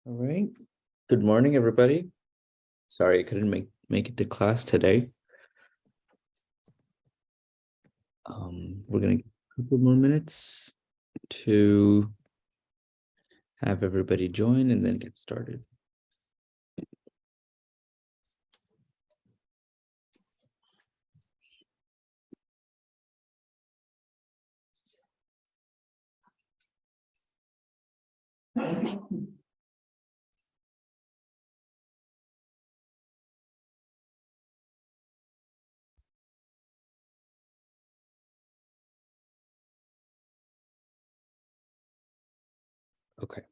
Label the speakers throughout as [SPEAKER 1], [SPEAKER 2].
[SPEAKER 1] All right. Good morning, everybody. Sorry, I couldn't make it to class today. We're gonna give a couple more minutes to have everybody join and then get started. Okay.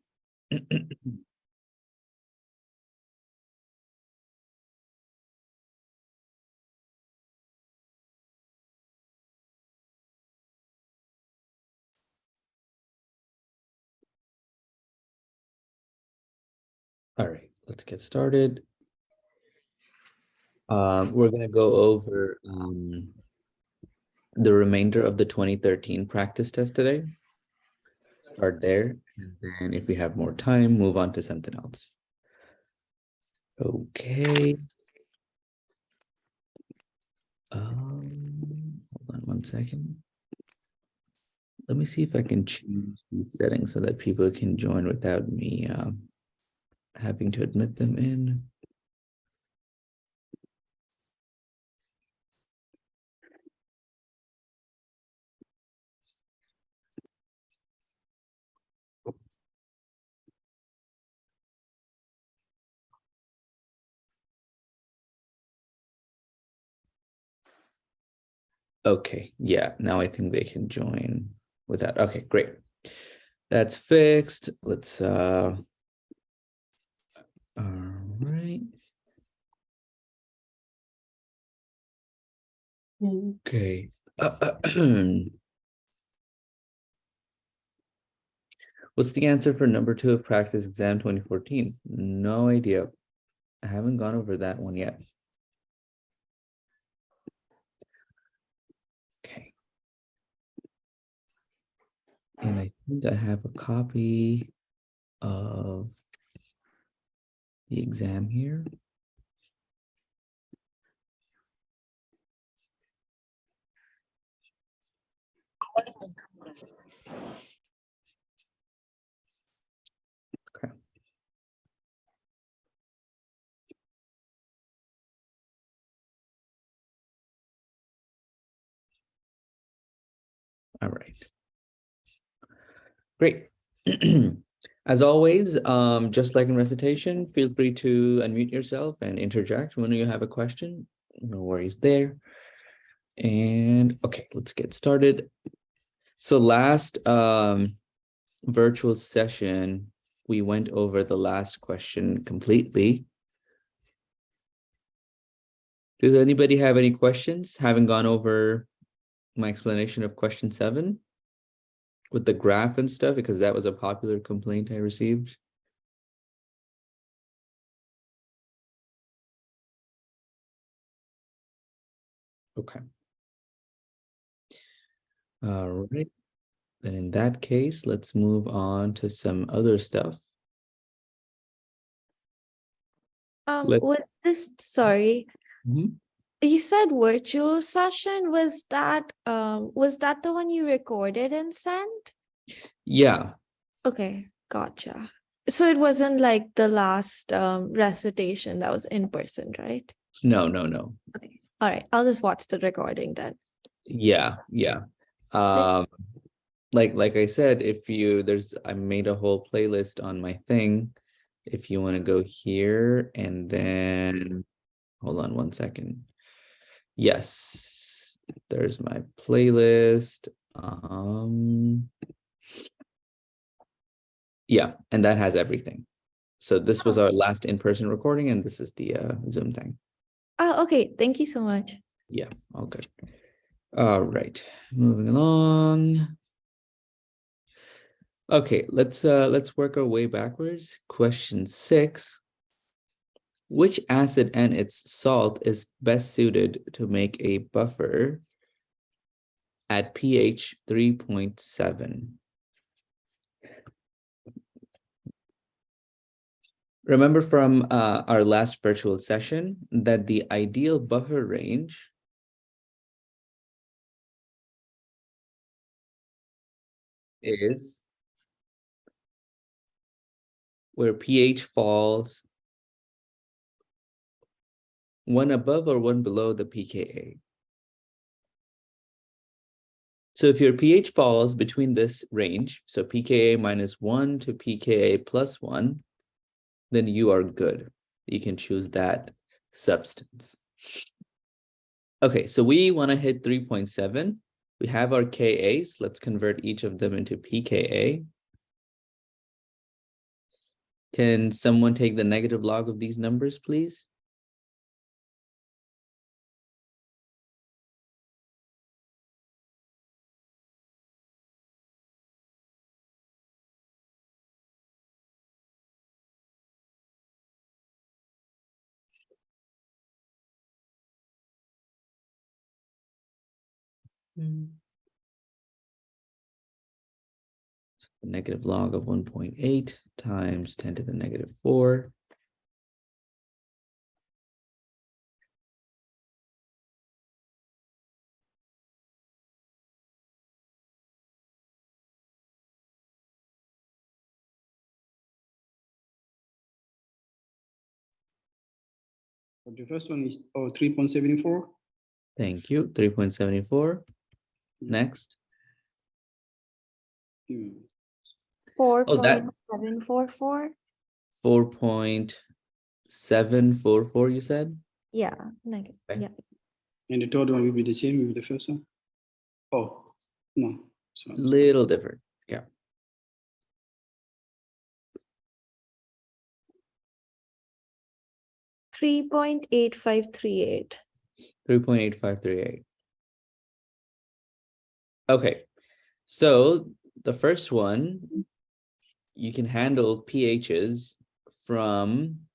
[SPEAKER 1] All right, let's get started. We're gonna go over the remainder of the 2013 practice test today. Start there, and then if we have more time, move on to something else. Okay. Hold on one second. Let me see if I can change these settings so that people can join without me having to admit them in. Okay, yeah, now I think they can join with that. Okay, great. That's fixed. Let's all right. Okay. What's the answer for number 2 of practice exam 2014? No idea. I haven't gone over that one yet. Okay. And I think I have a copy of the exam here. Okay. All right. Great. As always, just like in recitation, feel free to unmute yourself and interject when you have a question. No worries there. And okay, let's get started. So last virtual session, we went over the last question completely. Does anybody have any questions? Having gone over my explanation of question 7 with the graph and stuff, because that was a popular complaint I received. Okay. All right. Then in that case, let's move on to some other stuff.
[SPEAKER 2] Sorry,
[SPEAKER 1] Mhm.
[SPEAKER 2] you said virtual session. Was that the one you recorded and sent?
[SPEAKER 1] Yeah.
[SPEAKER 2] Okay, gotcha. So it wasn't like the last recitation that was in person, right?
[SPEAKER 1] No.
[SPEAKER 2] Okay. All right, I'll just watch the recording then.
[SPEAKER 1] Yeah. Um, like I said, if you I made a whole playlist on my thing. If you want to go here and then hold on one second. Yes, there's my playlist. Yeah, and that has everything. So this was our last in-person recording, and this is the Zoom thing.
[SPEAKER 2] Oh, okay. Thank you so much.
[SPEAKER 1] Yeah, all good. All right, moving along. Okay, let's work our way backwards. Question 6. Which acid and its salt is best suited to make a buffer at pH 3.7? Remember from our last virtual session that the ideal buffer range is where pH falls one above or one below the pKa. So if your pH falls between this range, so pKa -1 to pKa +1, then you are good. You can choose that substance. Okay, so we want to hit 3.7. We have our Kas. Let's convert each of them into pKa. Can someone take the negative log of these numbers, please? So the negative log of 1.8 times 10 to the -4.
[SPEAKER 3] The first one is 3.74.
[SPEAKER 1] Thank you. 3.74. Next.
[SPEAKER 3] Hmm.
[SPEAKER 2] 4.744.
[SPEAKER 1] 4.744, you said?
[SPEAKER 2] Yeah, negative.
[SPEAKER 1] Okay.
[SPEAKER 2] Yeah.
[SPEAKER 3] And the third one will be the same with the first one. Oh, no. So,
[SPEAKER 1] Little different. Yeah.
[SPEAKER 2] Three 3.8538.
[SPEAKER 1] 3.8538. Okay. So the first one, you can handle pHs from,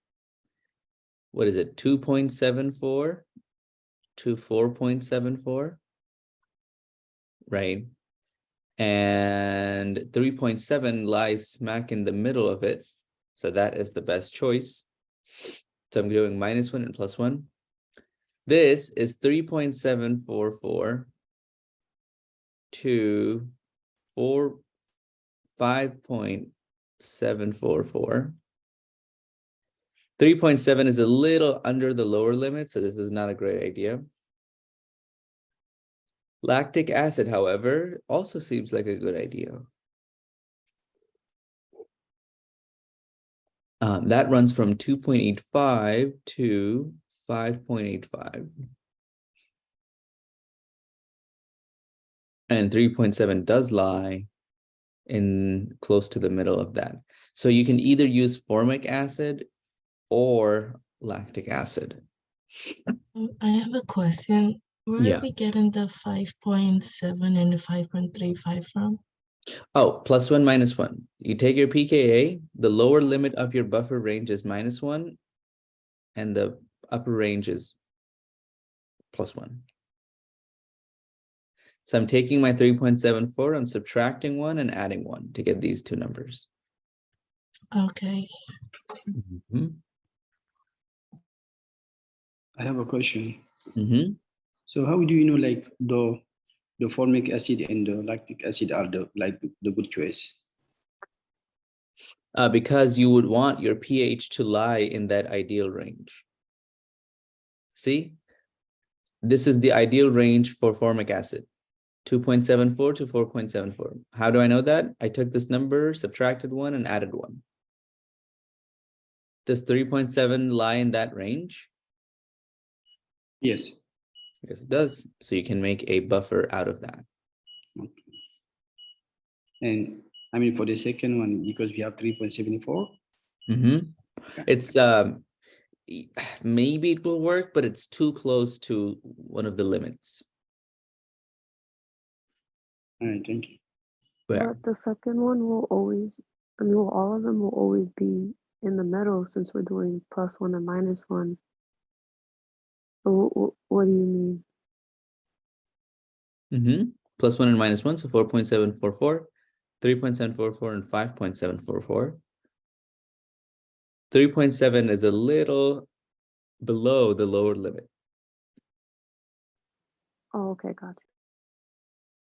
[SPEAKER 1] what is it, 2.74 to 4.74, right? And 3.7 lies smack in the middle of it. So that is the best choice. So I'm doing -1 and +1. This is 3.744 to 5.744. 3.7 is a little under the lower limit, so this is not a great idea. Lactic acid, however, also seems like a good idea. That runs from 2.85 to 5.85. And 3.7 does lie in close to the middle of that. So you can either use formic acid or lactic acid.
[SPEAKER 4] I have a question. Where
[SPEAKER 1] Yeah.
[SPEAKER 4] are we getting the 5.7 and the 5.35 from?
[SPEAKER 1] Oh, +1, -1. You take your pKa, the lower limit of your buffer range is -1, and the upper range is +1. So I'm taking my 3.74, I'm subtracting 1 and adding 1 to get these two numbers.
[SPEAKER 4] Okay.
[SPEAKER 3] I have a question.
[SPEAKER 1] Mhm.
[SPEAKER 3] So how do you know like the formic acid and the lactic acid are the good choice?
[SPEAKER 1] Because you would want your pH to lie in that ideal range. See, this is the ideal range for formic acid, 2.74 to 4.74. How do I know that? I took this number, subtracted 1 and added 1. Does 3.7 lie in that range?
[SPEAKER 3] Yes.
[SPEAKER 1] Yes, it does. So you can make a buffer out of that.
[SPEAKER 3] Okay. And I mean for the second one, because we have 3.74.
[SPEAKER 1] It's maybe it will work, but it's too close to one of the limits.
[SPEAKER 3] All right, thank you.
[SPEAKER 1] Yeah.
[SPEAKER 5] But the second one will always, I mean, well, all of them will always be in the middle since we're doing +1 and -1. So what do you mean?
[SPEAKER 1] +1 and -1, so 4.744, 3.744, and 5.744. 3.7 is a little below the lower limit,
[SPEAKER 5] Oh, okay, gotcha.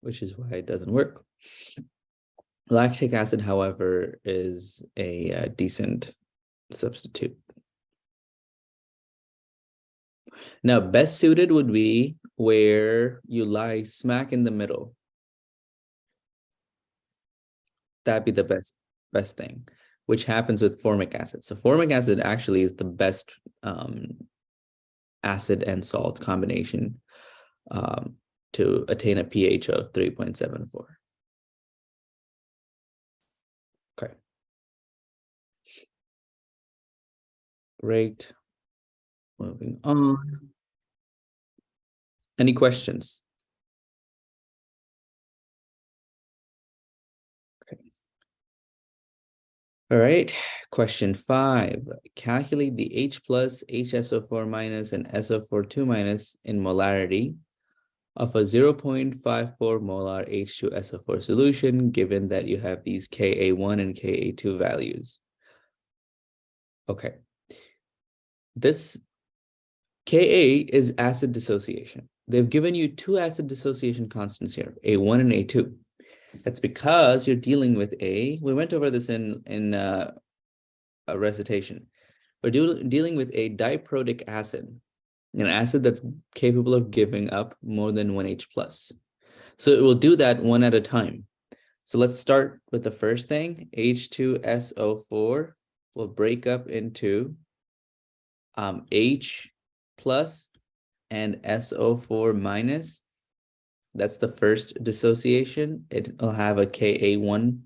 [SPEAKER 1] which is why it doesn't work. Lactic acid, however, is a decent substitute. Now, best suited would be where you lie smack in the middle. That'd be the best thing, which happens with formic acid. So formic acid actually is the best acid and salt combination to attain a pH of 3.74. Okay. Great. Moving on. Any questions? Okay. All right. Question 5. Calculate the H plus, HSO4 minus, and SO4 minus in molarity of a 0.54 molar H2SO4 solution, given that you have these Ka1 and Ka2 values. Okay. This Ka is acid dissociation. They've given you two acid dissociation constants here, A1 and A2. That's because you're dealing with we went over this in a recitation. We're dealing with a diprotic acid, an acid that's capable of giving up more than one H plus. So it will do that one at a time. So let's start with the first thing. H2SO4 will break up into H plus and SO4 minus. That's the first dissociation. It will have a Ka1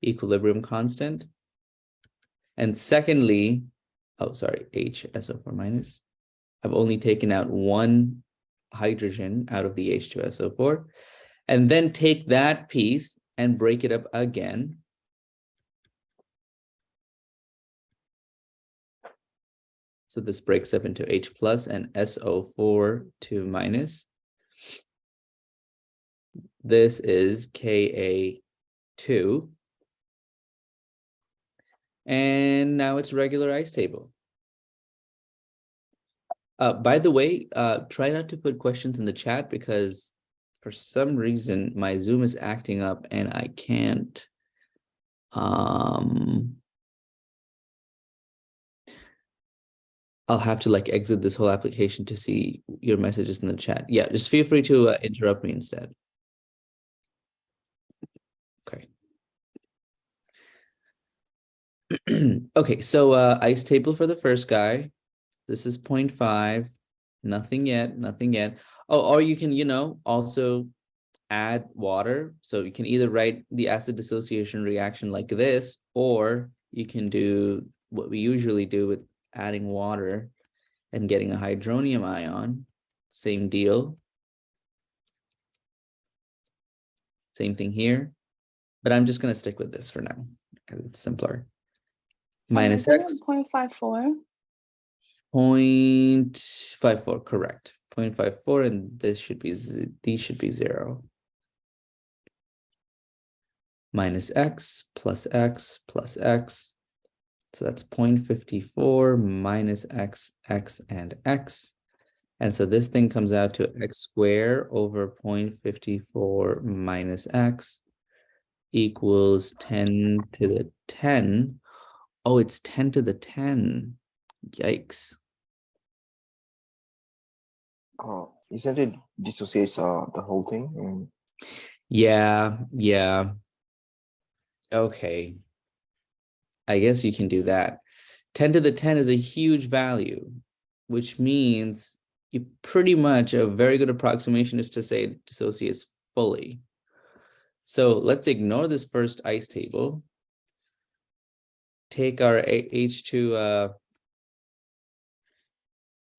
[SPEAKER 1] equilibrium constant. And secondly, HSO4 minus. I've only taken out one hydrogen out of the H2SO4, and then take that piece and break it up again. So this breaks up into H plus and SO4 minus. This is Ka2. And now it's regular ice table. By the way, try not to put questions in the chat because for some reason my Zoom is acting up and I can't. I'll have to like exit this whole application to see your messages in the chat. Yeah, just feel free to interrupt me instead. Okay. Okay, so ice table for the first guy. This is 0.5, nothing yet, nothing yet. Oh, or you can, also add water. So you can either write the acid dissociation reaction like this, or you can do what we usually do with adding water and getting a hydronium ion. Same deal. Same thing here. But I'm just going to stick with this for now because it's simpler. Minus X.
[SPEAKER 6] 0.54.
[SPEAKER 1] 0.54, correct. 0.54, and this should be these should be 0. Minus X plus X plus X. So that's 0.54 minus X, X, and X. And so this thing comes out to X squared over 0.54 minus X equals 10 to the 10. Oh, it's 10 to the 10. Yikes.
[SPEAKER 7] Isn't it dissociates the whole thing?
[SPEAKER 1] Yeah. Okay. I guess you can do that. 10 to the 10 is a huge value, which means you pretty much, a very good approximation is to say it dissociates fully. So let's ignore this first ice table. Take our H2,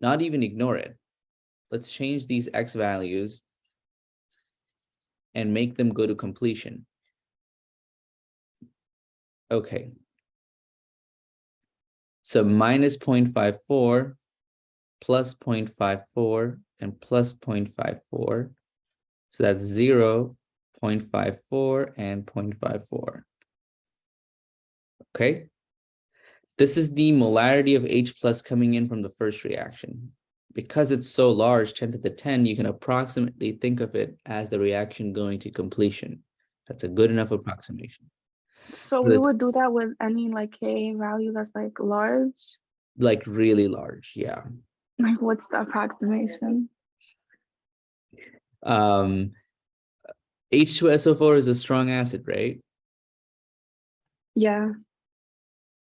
[SPEAKER 1] not even ignore it. Let's change these X values and make them go to completion. Okay. So minus 0.54 plus 0.54 and plus 0.54. So that's 0.54 and 0.54. Okay. This is the molarity of H plus coming in from the first reaction. Because it's so large, 10 to the 10, you can approximately think of it as the reaction going to completion. That's a good enough approximation.
[SPEAKER 6] So we
[SPEAKER 1] This-
[SPEAKER 6] would do that with any like K value that's like large.
[SPEAKER 1] Like really large, yeah.
[SPEAKER 6] Like what's the approximation?
[SPEAKER 1] H2SO4 is a strong acid, right?
[SPEAKER 6] Yeah,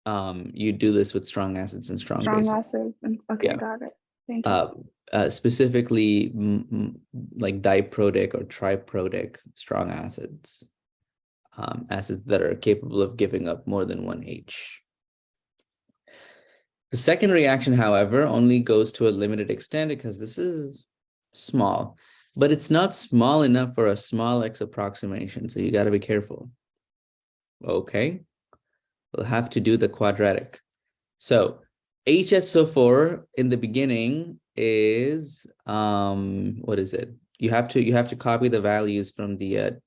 [SPEAKER 1] You do this with strong acids and strong
[SPEAKER 6] strong
[SPEAKER 1] bases.
[SPEAKER 6] acids. And okay,
[SPEAKER 1] Yeah.
[SPEAKER 6] got it. Thank you.
[SPEAKER 1] Specifically like diprotic or triprotic strong acids. Acids that are capable of giving up more than one H. The second reaction, however, only goes to a limited extent because this is small, but it's not small enough for a small x approximation. So you got to be careful. Okay. We'll have to do the quadratic. So HSO4 in the beginning is, what is it? You have to copy the values from the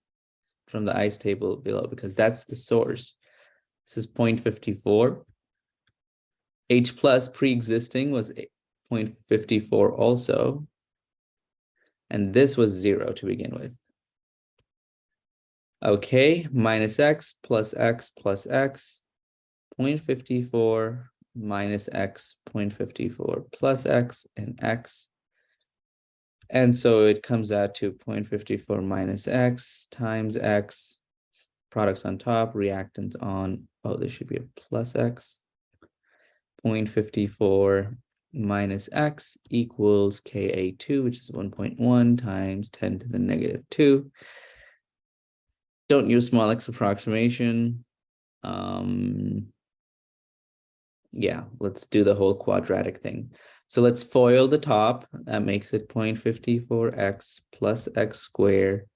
[SPEAKER 1] ICE table below because that's the source. This is 0.54. H plus pre-existing was 0.54 also. And this was 0 to begin with. Okay, minus x plus x plus x, 0.54 minus x, 0.54 plus x, and x. And so it comes out to 0.54 minus x times x, products on top, reactants on, oh, this should be a plus x. 0.54 minus x equals Ka2, which is 1.1 times 10 to the negative 2. Don't use small x approximation. Yeah, let's do the whole quadratic thing. So let's FOIL the top. That makes it 0.54x plus x squared.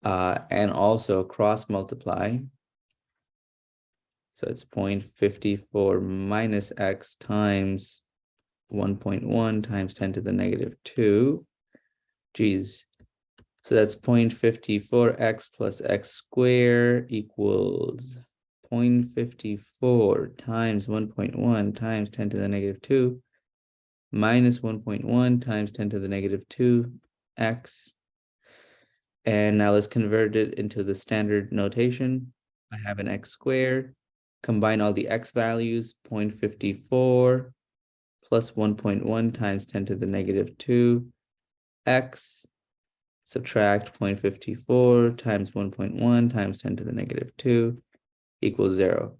[SPEAKER 1] And also cross multiply. So it's 0.54 minus x times 1.1 times 10 to the negative 2. Geez. So that's 0.54x plus x squared equals 0.54 times 1.1 times 10 to the negative 2 minus 1.1 times 10 to the negative 2 x. And now let's convert it into the standard notation. I have an x squared. Combine all the x values, 0.54 plus 1.1 times 10 to the negative 2 x. Subtract 0.54 times 1.1 times 10 to the negative 2 equals 0.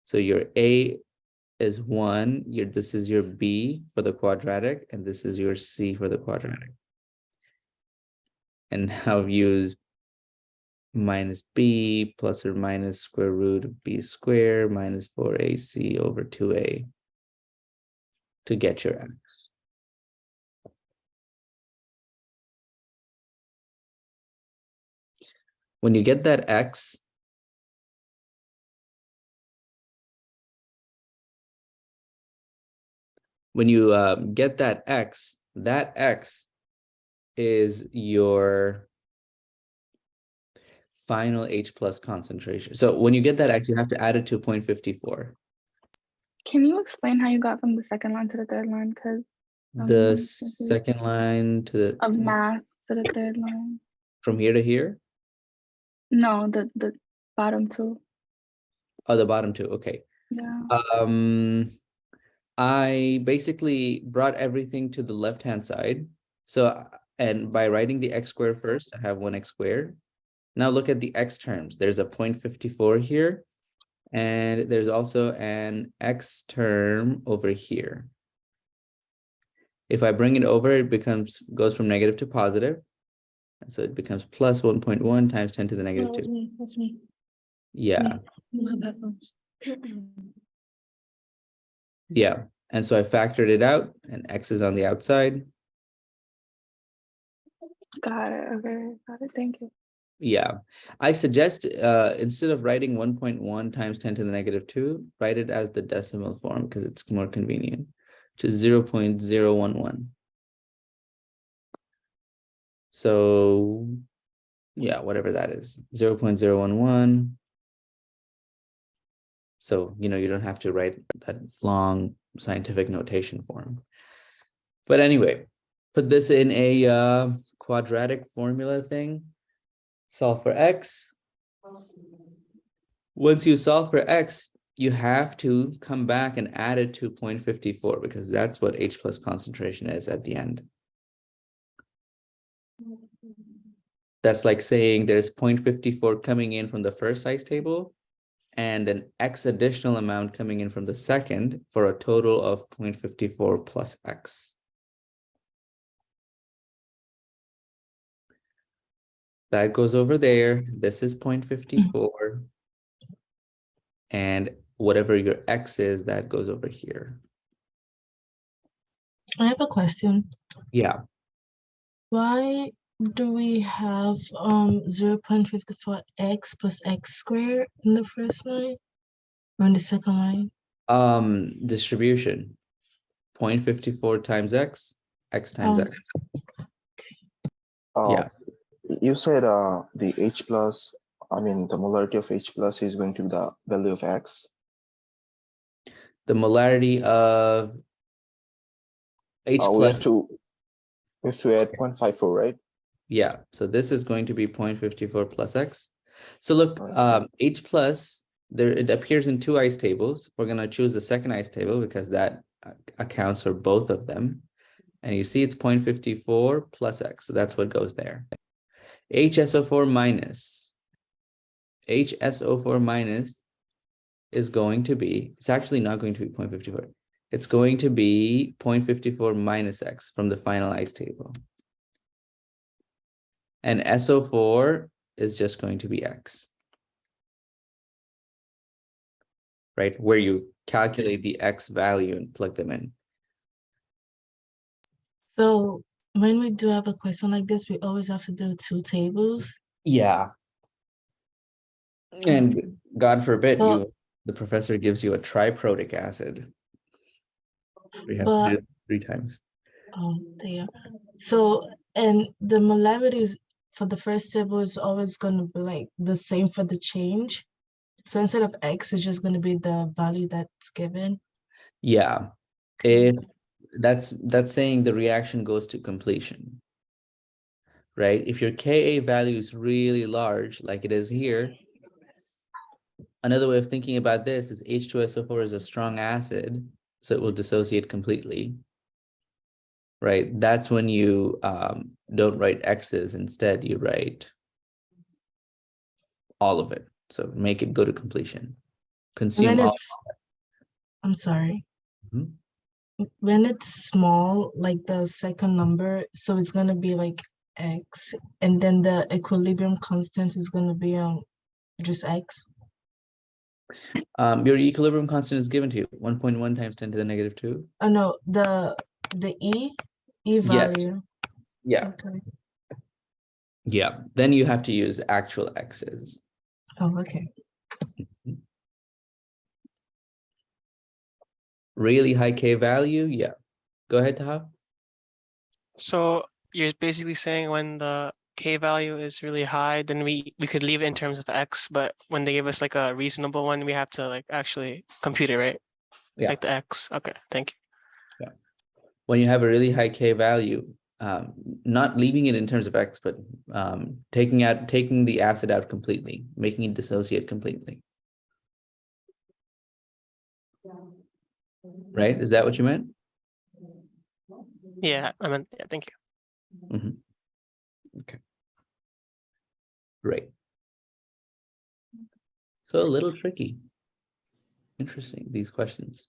[SPEAKER 1] So your A is 1, this is your B for the quadratic, and this is your C for the quadratic. And now use minus B plus or minus square root of B squared minus 4AC over 2A to get your X. When you get that X, when you get that X is your final H plus concentration. So when you get that X, you have to add it to 0.54.
[SPEAKER 6] Can you explain how you got from the second line to the third line? Because
[SPEAKER 1] The second line to the
[SPEAKER 6] of math to the third line.
[SPEAKER 1] from here to here.
[SPEAKER 6] No, the bottom two.
[SPEAKER 1] Oh, the bottom two. Okay.
[SPEAKER 6] Yeah.
[SPEAKER 1] I basically brought everything to the left-hand side. So, and by writing the x squared first, I have 1x squared. Now look at the x terms. There's a 0.54 here, and there's also an x term over here. If I bring it over, it goes from negative to positive. And so it becomes plus 1.1 times 10 to the negative 2.
[SPEAKER 4] That's me.
[SPEAKER 1] Yeah.
[SPEAKER 4] You have headphones.
[SPEAKER 1] Yeah. And so I factored it out, and x is on the outside.
[SPEAKER 6] Got it. Okay. Got it. Thank you.
[SPEAKER 1] Yeah. I suggest instead of writing 1.1 times 10 to the negative 2, write it as the decimal form because it's more convenient, which is 0.011. So yeah, whatever that is, 0.011. So, you don't have to write that long scientific notation form. But anyway, put this in a quadratic formula thing. Solve for x. Once you solve for x, you have to come back and add it to 0.54 because that's what H plus concentration is at the end. That's like saying there's 0.54 coming in from the first ice table and an X additional amount coming in from the second for a total of 0.54 plus X. That goes over there. This is 0.54. And whatever your X is, that goes over here.
[SPEAKER 4] I have a question.
[SPEAKER 1] Yeah.
[SPEAKER 4] Why do we have 0.54 x plus x squared in the first line or in the second line?
[SPEAKER 1] Distribution. 0.54 times X, X times X. Yeah.
[SPEAKER 7] You said the H plus, I mean, the molarity of H plus is going to be the value of X.
[SPEAKER 1] The molarity of H
[SPEAKER 7] We
[SPEAKER 1] plus.
[SPEAKER 7] have to add 0.54, right?
[SPEAKER 1] Yeah, so this is going to be 0.54 plus X. So look, H plus, there it appears in two ice tables. We're going to choose the second ice table because that accounts for both of them. And you see it's 0.54 plus X, so that's what goes there. HSO4 minus. HSO4 minus is going to be, it's actually not going to be 0.54. It's going to be 0.54 minus X from the final ice table. And SO4 is just going to be X. Right, where you calculate the X value and plug them in.
[SPEAKER 4] So when we do have a question like this, we always have to do two tables.
[SPEAKER 1] Yeah. And God forbid
[SPEAKER 4] Well-
[SPEAKER 1] the professor gives you a triprotic acid. We have to
[SPEAKER 4] But-
[SPEAKER 1] do it 3 times.
[SPEAKER 4] Oh, there. So, and the molarities for the first table is always going to be like the same for the change. So instead of X, it's just going to be the value that's given.
[SPEAKER 1] Yeah. If that's saying the reaction goes to completion. Right? If your Ka value is really large, like it is here, another way of thinking about this is H2SO4 is a strong acid, so it will dissociate completely. Right? That's when you don't write X's. Instead, you write all of it. So make it go to completion. Consume
[SPEAKER 4] When
[SPEAKER 1] all.
[SPEAKER 4] it's, I'm sorry.
[SPEAKER 1] Mhm.
[SPEAKER 4] When it's small, like the second number, so it's going to be like X, and then the equilibrium constant is going to be just X.
[SPEAKER 1] Your equilibrium constant is given to you 1.1 times 10 to the negative 2.
[SPEAKER 4] Oh no, the E
[SPEAKER 1] Yes.
[SPEAKER 4] value.
[SPEAKER 1] Yeah.
[SPEAKER 4] Okay.
[SPEAKER 1] Yeah. Then you have to use actual X's.
[SPEAKER 4] Oh, okay.
[SPEAKER 1] Really high K value. Yeah. Go ahead, Taha.
[SPEAKER 8] So you're basically saying when the K value is really high, then we could leave it in terms of X, but when they give us like a reasonable one, we have to like actually compute it, right?
[SPEAKER 1] Yeah.
[SPEAKER 8] Like the X. Okay, thank you.
[SPEAKER 1] When you have a really high K value, not leaving it in terms of X, but taking the acid out completely, making it dissociate completely. Right? Is that what you meant?
[SPEAKER 8] Yeah, I mean, yeah, thank you.
[SPEAKER 1] Mhm. Okay. Great. So a little tricky. Interesting, these questions.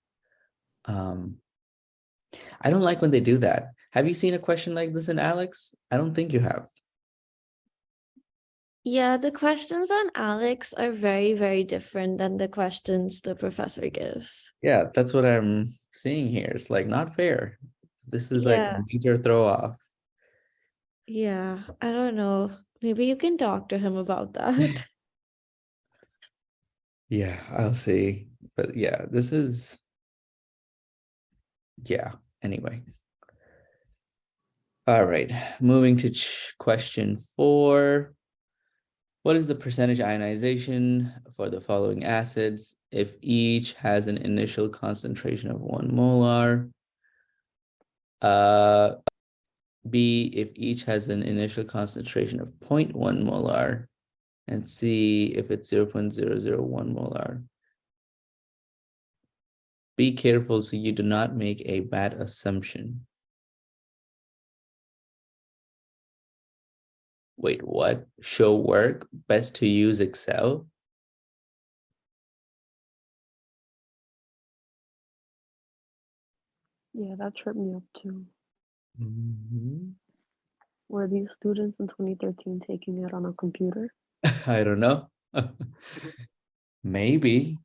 [SPEAKER 1] I don't like when they do that. Have you seen a question like this in Alex? I don't think you have.
[SPEAKER 2] Yeah, the questions on Alex are very, very different than the questions the professor gives.
[SPEAKER 1] Yeah, that's what I'm seeing here. It's like not fair. This is like
[SPEAKER 2] Yeah.
[SPEAKER 1] a major throw off.
[SPEAKER 2] Yeah, I don't know. Maybe you can talk to him about that.
[SPEAKER 1] Yeah, I'll see. But yeah, this is, yeah, anyway. All right, moving to question 4. What is the percentage ionization for the following acids? if each has an initial concentration of 1 molar. B, if each has an initial concentration of 0.1 molar. And C, if it's 0.001 molar. Be careful so you do not make a bad assumption. Wait, what? Show work, best to use Excel?
[SPEAKER 5] Yeah, that tripped me up too.
[SPEAKER 1] Mhm.
[SPEAKER 5] Were these students in 2013 taking it on a computer?
[SPEAKER 1] I don't know. Maybe.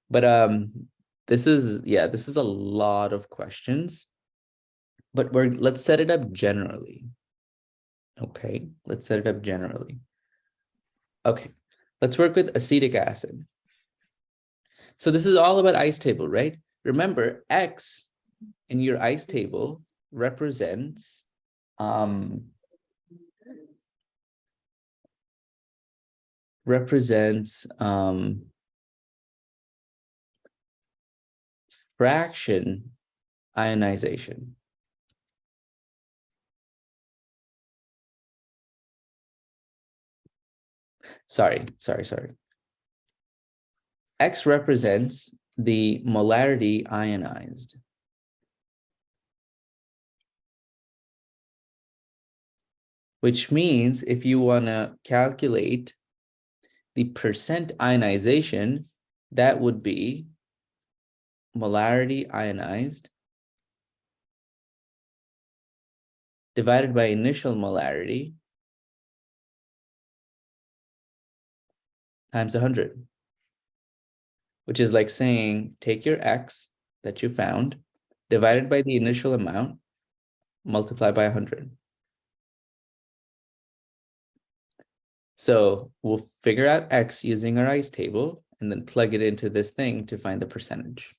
[SPEAKER 1] But this is a lot of questions. But let's set it up generally. Okay, let's set it up generally. Okay, let's work with acetic acid. So this is all about ice table, right? Remember, X in your ice table represents fraction ionization. Sorry. X represents the molarity ionized. Which means if you want to calculate the percent ionization, that would be molarity ionized divided by initial molarity times 100. Which is like saying, take your X that you found, divided by the initial amount, multiply by 100. So we'll figure out X using our ice table and then plug it into this thing to find the percentage.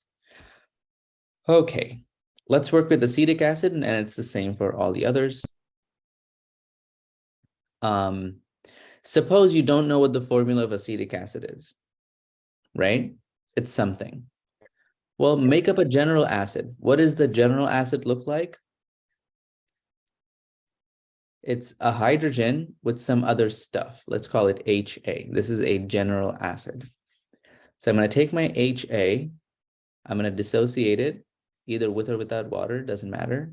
[SPEAKER 1] Okay, let's work with acetic acid, and it's the same for all the others. Suppose you don't know what the formula of acetic acid is, right? It's something. Well, make up a general acid. What does the general acid look like? It's a hydrogen with some other stuff. Let's call it HA. This is a general acid. So I'm going to take my HA. I'm going to dissociate it, either with or without water, doesn't matter.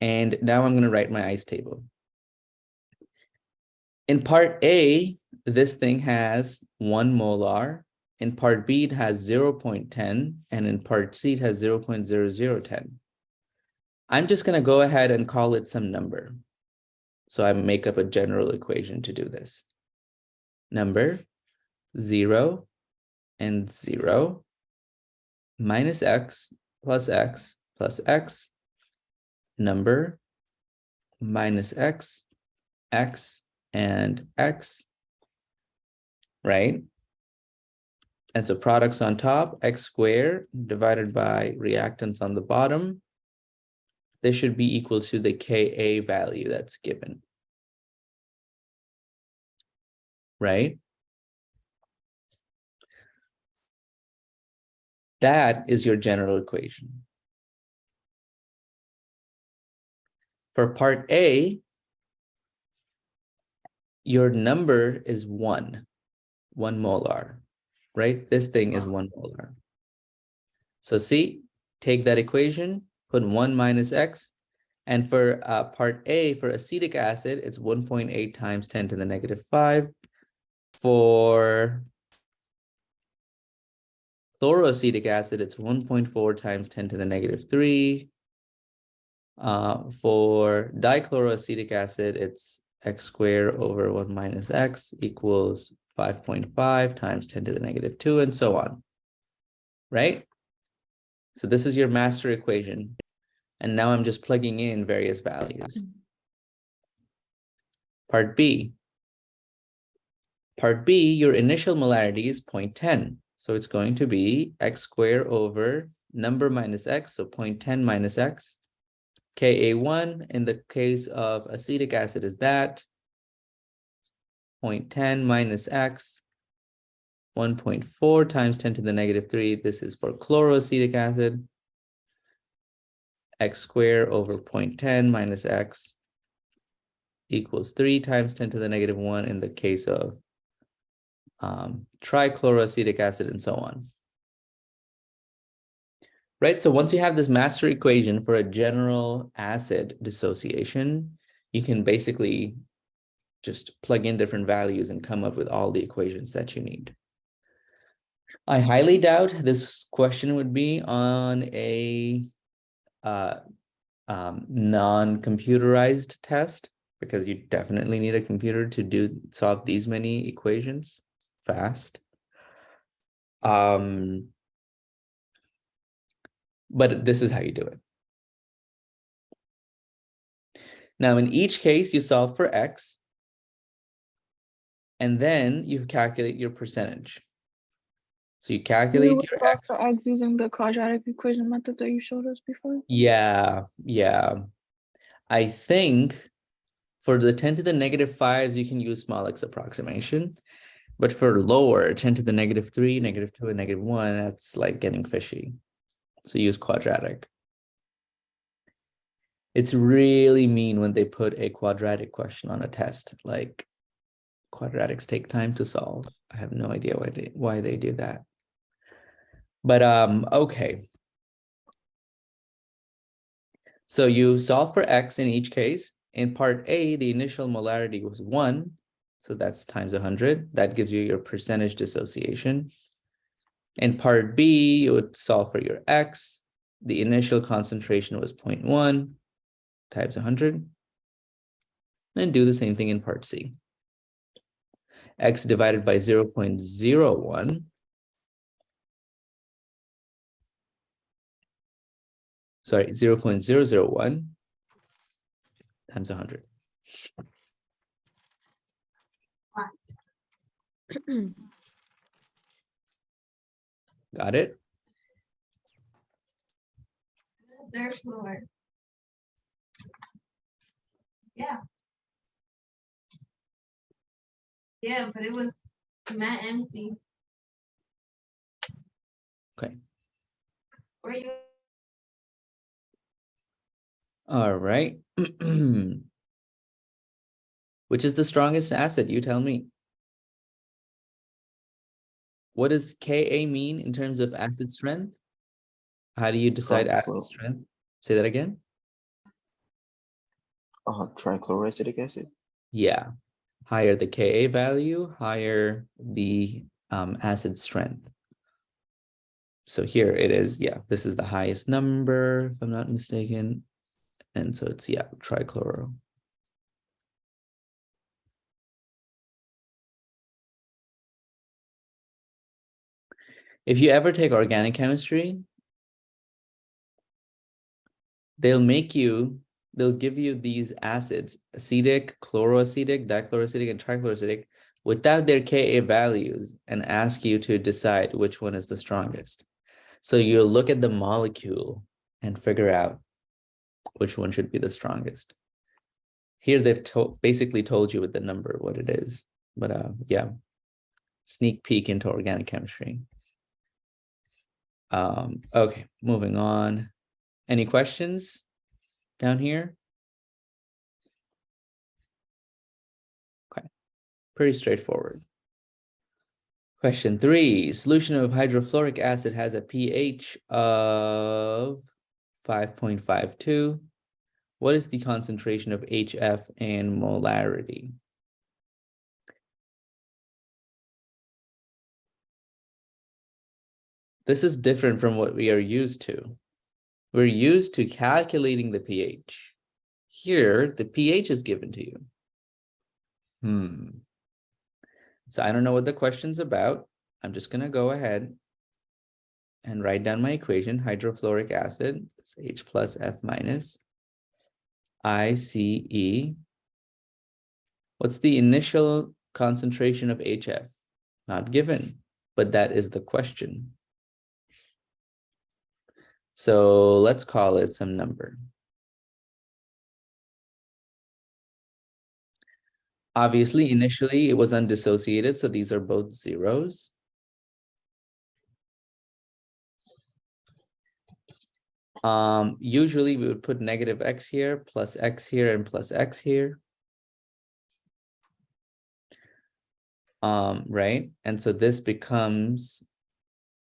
[SPEAKER 1] And now I'm going to write my ice table. In part A, this thing has 1 molar. In part B, it has 0.10. And in part C, it has 0.0010. I'm just going to go ahead and call it some number. So I make up a general equation to do this. Number 0 and 0 minus x plus x plus x. Number minus x, x, and x, right? And so products on top, x squared divided by reactants on the bottom. This should be equal to the Ka value that's given, right? That is your general equation. For part A, your number is 1 molar, right? This thing is 1 molar. So see, take that equation, put 1 minus x, and for part A, for acetic acid, it's 1.8 times 10 to the negative 5. For chloroacetic acid, it's 1.4 times 10 to the negative 3. For dichloroacetic acid, it's x squared over 1 minus x equals 5.5 times 10 to the negative 2, and so on, right? So this is your master equation. And now I'm just plugging in various values. Part B. Part B, your initial molarity is 0.10. So it's going to be x squared over number minus x, so 0.10 minus x. Ka1 in the case of acetic acid is that. 0.10 minus x, 1.4 times 10 to the negative 3. This is for chloroacetic acid. X squared over 0.10 minus x equals 3 times 10 to the negative 1 in the case of trichloroacetic acid and so on. Right, so once you have this master equation for a general acid dissociation, you can basically just plug in different values and come up with all the equations that you need. I highly doubt this question would be on a non-computerized test, because you definitely need a computer to solve these many equations fast. But this is how you do it. Now, in each case, you solve for x, and then you calculate your percentage. So you calculate
[SPEAKER 6] You would
[SPEAKER 1] your
[SPEAKER 6] solve
[SPEAKER 1] x.
[SPEAKER 6] for x using the quadratic equation method that you showed us before.
[SPEAKER 1] Yeah. I think for the 10 to the negative 5s, you can use small x approximation. But for lower 10 to the negative 3, negative 2, and negative 1, that's like getting fishy. So use quadratic. It's really mean when they put a quadratic question on a test. Like, quadratics take time to solve. I have no idea why they do that. But okay. So you solve for x in each case. In part A, the initial molarity was 1. So that's times 100. That gives you your percentage dissociation. In part B, you would solve for your x. The initial concentration was 0.1 times 100. And do the same thing in part C. X divided by 0.01. Sorry, 0.001 times 100. Got it?
[SPEAKER 9] Third floor. Yeah. Yeah, but it was not empty.
[SPEAKER 1] Okay.
[SPEAKER 9] Where you?
[SPEAKER 1] All right. Which is the strongest acid? You tell me. What does Ka mean in terms of acid strength? How do you decide acid strength? Say that again.
[SPEAKER 7] Trichloroacetic acid.
[SPEAKER 1] Yeah. Higher the Ka value, higher the acid strength. So here it is. Yeah, this is the highest number, if I'm not mistaken. And so it's, yeah, trichloro. If you ever take organic chemistry, they'll give you these acids, acetic, chloroacetic, dichloroacetic, and trichloroacetic, without their Ka values, and ask you to decide which one is the strongest. So you look at the molecule and figure out which one should be the strongest. Here they've basically told you with the number what it is. But yeah, sneak peek into organic chemistry. Okay, moving on. Any questions down here? Okay, pretty straightforward. Question 3, solution of hydrofluoric acid has a pH of 5.52. What is the concentration of HF and molarity? This is different from what we are used to. We're used to calculating the pH. Here, the pH is given to you. So I don't know what the question's about. I'm just going to go ahead and write down my equation. Hydrofluoric acid is H plus F minus ICE. What's the initial concentration of HF? Not given, but that is the question. So let's call it some number. Obviously, initially it was undissociated, so these are both zeros. Usually we would put negative x here, plus x here, and plus x here. Right? And so this becomes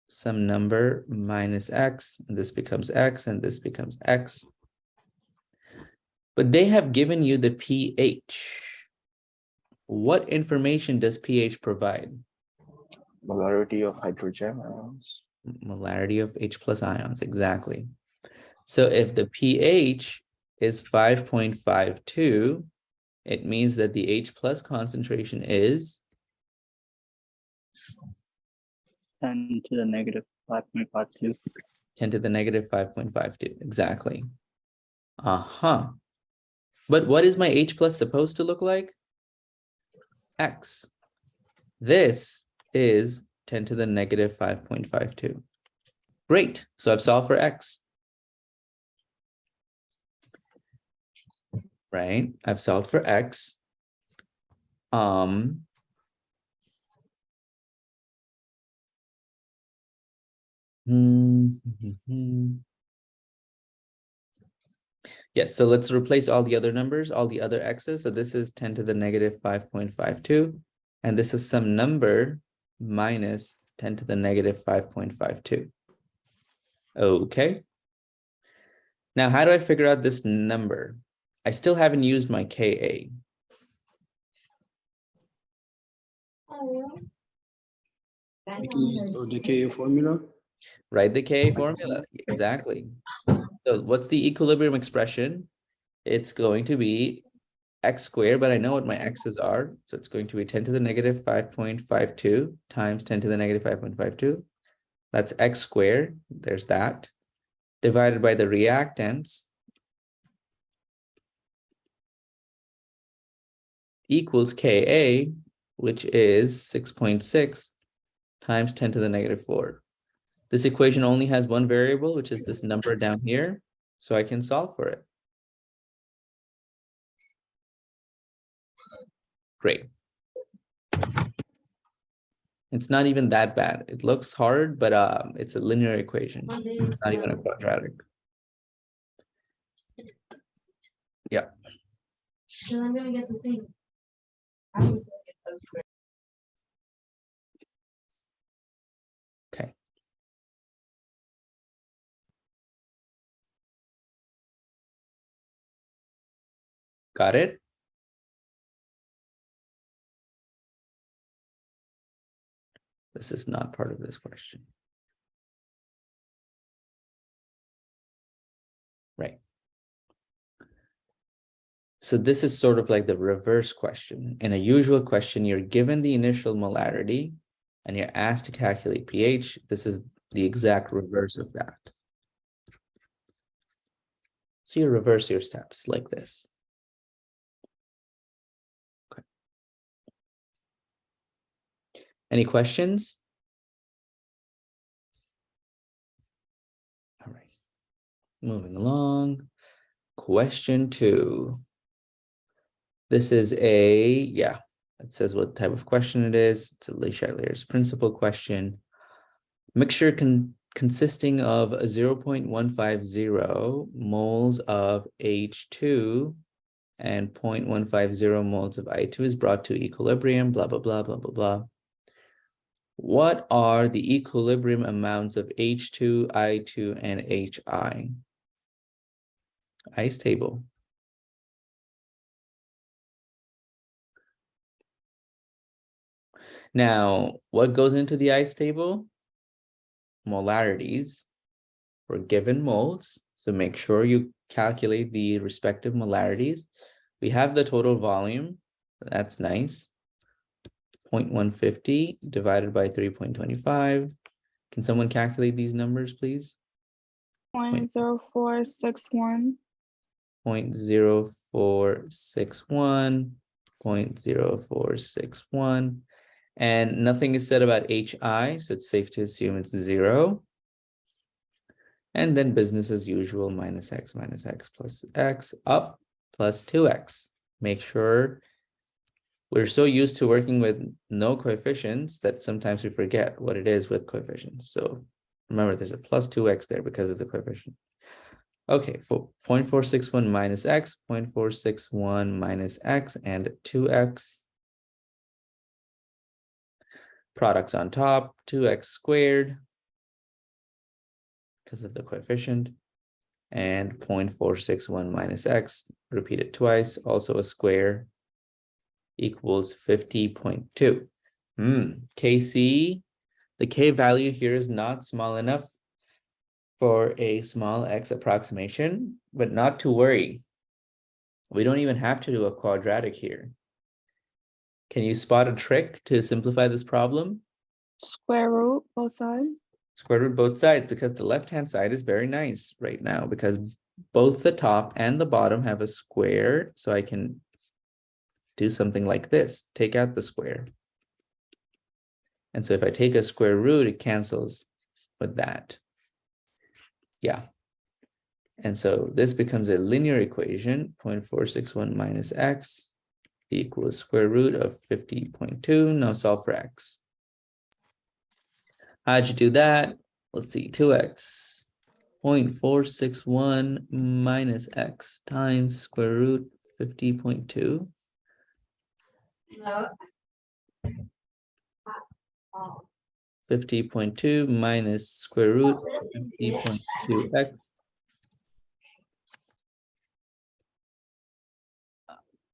[SPEAKER 1] some number minus x, and this becomes x, and this becomes x. But they have given you the pH. What information does pH provide?
[SPEAKER 7] Molarity of hydrogen ions.
[SPEAKER 1] Molarity of H plus ions, exactly. So if the pH is 5.52, it means that the H plus concentration is
[SPEAKER 10] 10 to the negative 5.52.
[SPEAKER 1] 10 to the negative 5.52, exactly. Uh-huh. But what is my H plus supposed to look like? X. This is 10 to the negative 5.52. Great, so I've solved for X. Right, I've solved for X. Yes, so let's replace all the other numbers, all the other x's. So this is 10 to the negative 5.52, and this is some number minus 10 to the negative 5.52. Okay. Now, how do I figure out this number? I still haven't used my Ka.
[SPEAKER 3] You can use the Ka formula.
[SPEAKER 1] Write the Ka formula, exactly. So what's the equilibrium expression? It's going to be x squared, but I know what my x's are. So it's going to be 10 to the negative 5.52 times 10 to the negative 5.52. That's x squared. There's that. Divided by the reactants equals Ka, which is 6.6 times 10 to the negative 4. This equation only has one variable, which is this number down here. So I can solve for it. Great. It's not even that bad. It looks hard, but it's a linear equation. It's not even a quadratic. Yeah.
[SPEAKER 9] So I'm gonna get the same.
[SPEAKER 1] Okay. Got it? This is not part of this question. Right. So this is sort of like the reverse question. In a usual question, you're given the initial molarity and you're asked to calculate pH. This is the exact reverse of that. So you reverse your steps like this. Okay. Any questions? All right. Moving along. Question 2. This is it says what type of question it is. It's a Le Chatelier's principle question. Mixture consisting of 0.150 moles of H2 and 0.150 moles of I2 is brought to equilibrium, blah, blah, blah, blah, blah, blah. What are the equilibrium amounts of H2, I2, and HI? Ice table. Now, what goes into the ice table? Molarities for given moles. So make sure you calculate the respective molarities. We have the total volume. That's nice. 0.150 divided by 3.25. Can someone calculate these numbers, please?
[SPEAKER 6] 0.0461.
[SPEAKER 1] 0.0461, 0.0461. And nothing is said about HI, so it's safe to assume it's 0. And then business as usual, minus x plus x up plus 2x. Make sure We're so used to working with no coefficients that sometimes we forget what it is with coefficients. So remember, there's a plus 2x there because of the coefficient. Okay, for 0.461 minus x, 0.461 minus x, and 2x. Products on top, 2x squared because of the coefficient, and 0.461 minus x, repeated twice, also a square, equals 50.2. KC, the K value here is not small enough for a small x approximation, but not to worry. We don't even have to do a quadratic here. Can you spot a trick to simplify this problem?
[SPEAKER 6] Square root both sides.
[SPEAKER 1] Square root both sides, because the left-hand side is very nice right now, because both the top and the bottom have a square, so I can do something like this, take out the square. And so if I take a square root, it cancels with that. Yeah. And so this becomes a linear equation, 0.461 minus x equals square root of 50.2. Now solve for x. How'd you do that? Let's see, 2x, 0.461 minus x times square root 50.2.
[SPEAKER 9] No.
[SPEAKER 1] 50.2 minus square root 50.2x.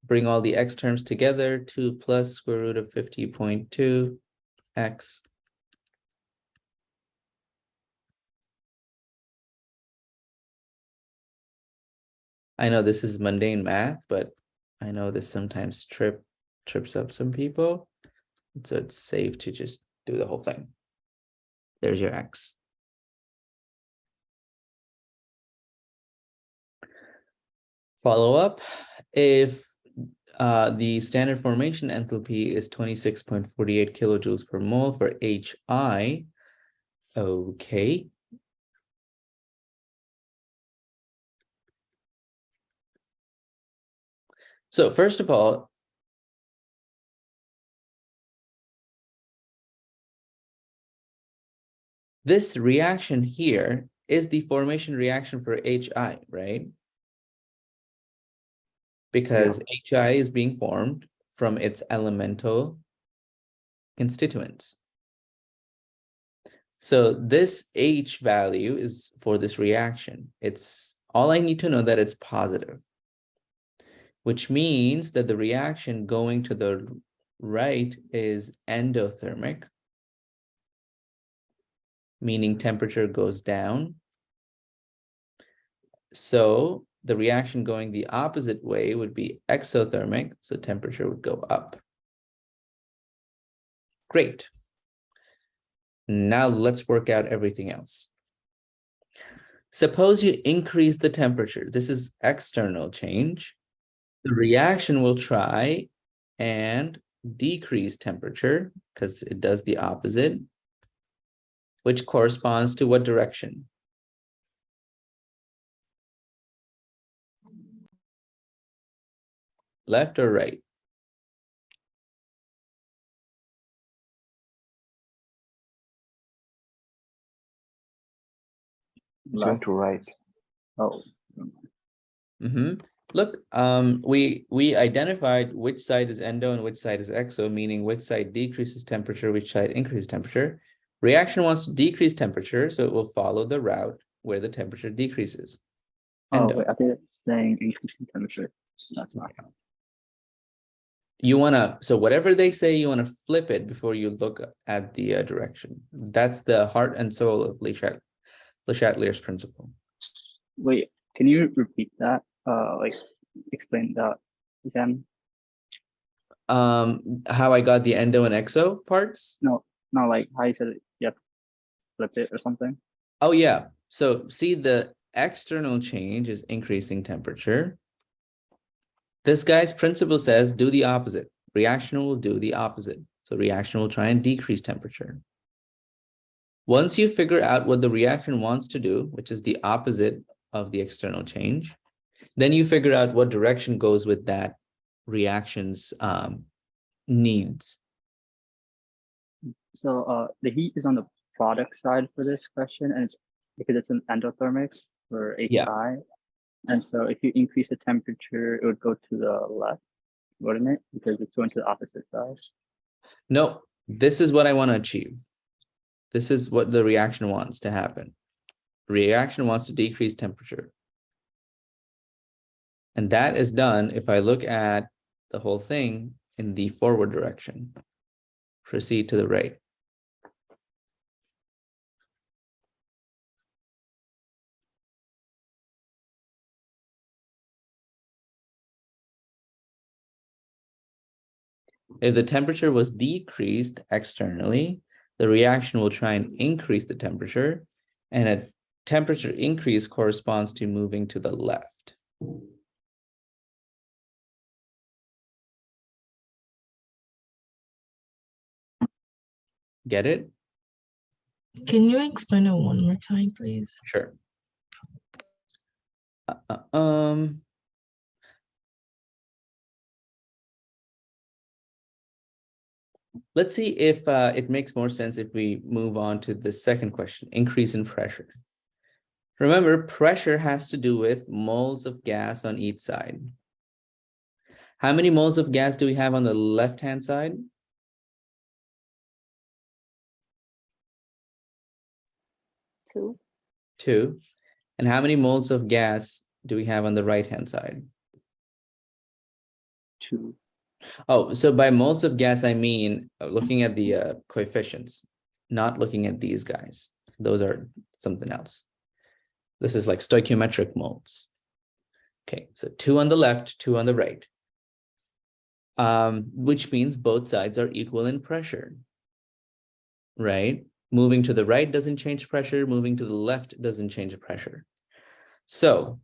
[SPEAKER 1] Bring all the x terms together, 2 plus square root of 50.2x. I know this is mundane math, but I know this sometimes trips up some people. So it's safe to just do the whole thing. There's your x. Follow up. If the standard formation enthalpy is 26.48 kilojoules per mole for HI, okay. So first of all, this reaction here is the formation reaction for HI, right? Because HI is being formed from its elemental constituents. So this H value is for this reaction. It's all I need to know that it's positive, which means that the reaction going to the right is endothermic, meaning temperature goes down. So the reaction going the opposite way would be exothermic, so temperature would go up. Great. Now let's work out everything else. Suppose you increase the temperature. This is external change. The reaction will try and decrease temperature because it does the opposite, which corresponds to what direction? Left or right?
[SPEAKER 7] It's going to right.
[SPEAKER 10] Oh,
[SPEAKER 1] Look, we identified which side is endo and which side is exo, meaning which side decreases temperature, which side increases temperature. Reaction wants to decrease temperature, so it will follow the route where the temperature decreases.
[SPEAKER 10] oh
[SPEAKER 1] Endo.
[SPEAKER 10] wait, I think it's saying increasing temperature. That's not.
[SPEAKER 1] You want to, so whatever they say, you want to flip it before you look at the direction. That's the heart and soul of Le Chatelier's principle.
[SPEAKER 10] Wait, can you repeat that? Like explain that again?
[SPEAKER 1] How I got the endo and exo parts?
[SPEAKER 10] No, like how you said it. You have to flip it or something.
[SPEAKER 1] Oh yeah. So see, the external change is increasing temperature. This guy's principle says do the opposite. Reaction will do the opposite. So reaction will try and decrease temperature. Once you figure out what the reaction wants to do, which is the opposite of the external change, then you figure out what direction goes with that reaction's needs.
[SPEAKER 10] So the heat is on the product side for this question, and it's because it's an endothermic for HI.
[SPEAKER 1] Yeah.
[SPEAKER 10] And so if you increase the temperature, it would go to the left, wouldn't it? Because it's going to the opposite side.
[SPEAKER 1] No, this is what I want to achieve. This is what the reaction wants to happen. Reaction wants to decrease temperature. And that is done if I look at the whole thing in the forward direction. Proceed to the right. If the temperature was decreased externally, the reaction will try and increase the temperature, and a temperature increase corresponds to moving to the left. Get it?
[SPEAKER 4] Can you explain it one more time, please?
[SPEAKER 1] Sure. Let's see if it makes more sense if we move on to the second question, increase in pressure. Remember, pressure has to do with moles of gas on each side. How many moles of gas do we have on the left-hand side?
[SPEAKER 5] 2.
[SPEAKER 1] 2. And how many moles of gas do we have on the right-hand side?
[SPEAKER 10] 2.
[SPEAKER 1] Oh, so by moles of gas, I mean looking at the coefficients, not looking at these guys. Those are something else. This is like stoichiometric moles. Okay, so 2 on the left, 2 on the right. Which means both sides are equal in pressure, right? Moving to the right doesn't change pressure. Moving to the left doesn't change pressure. So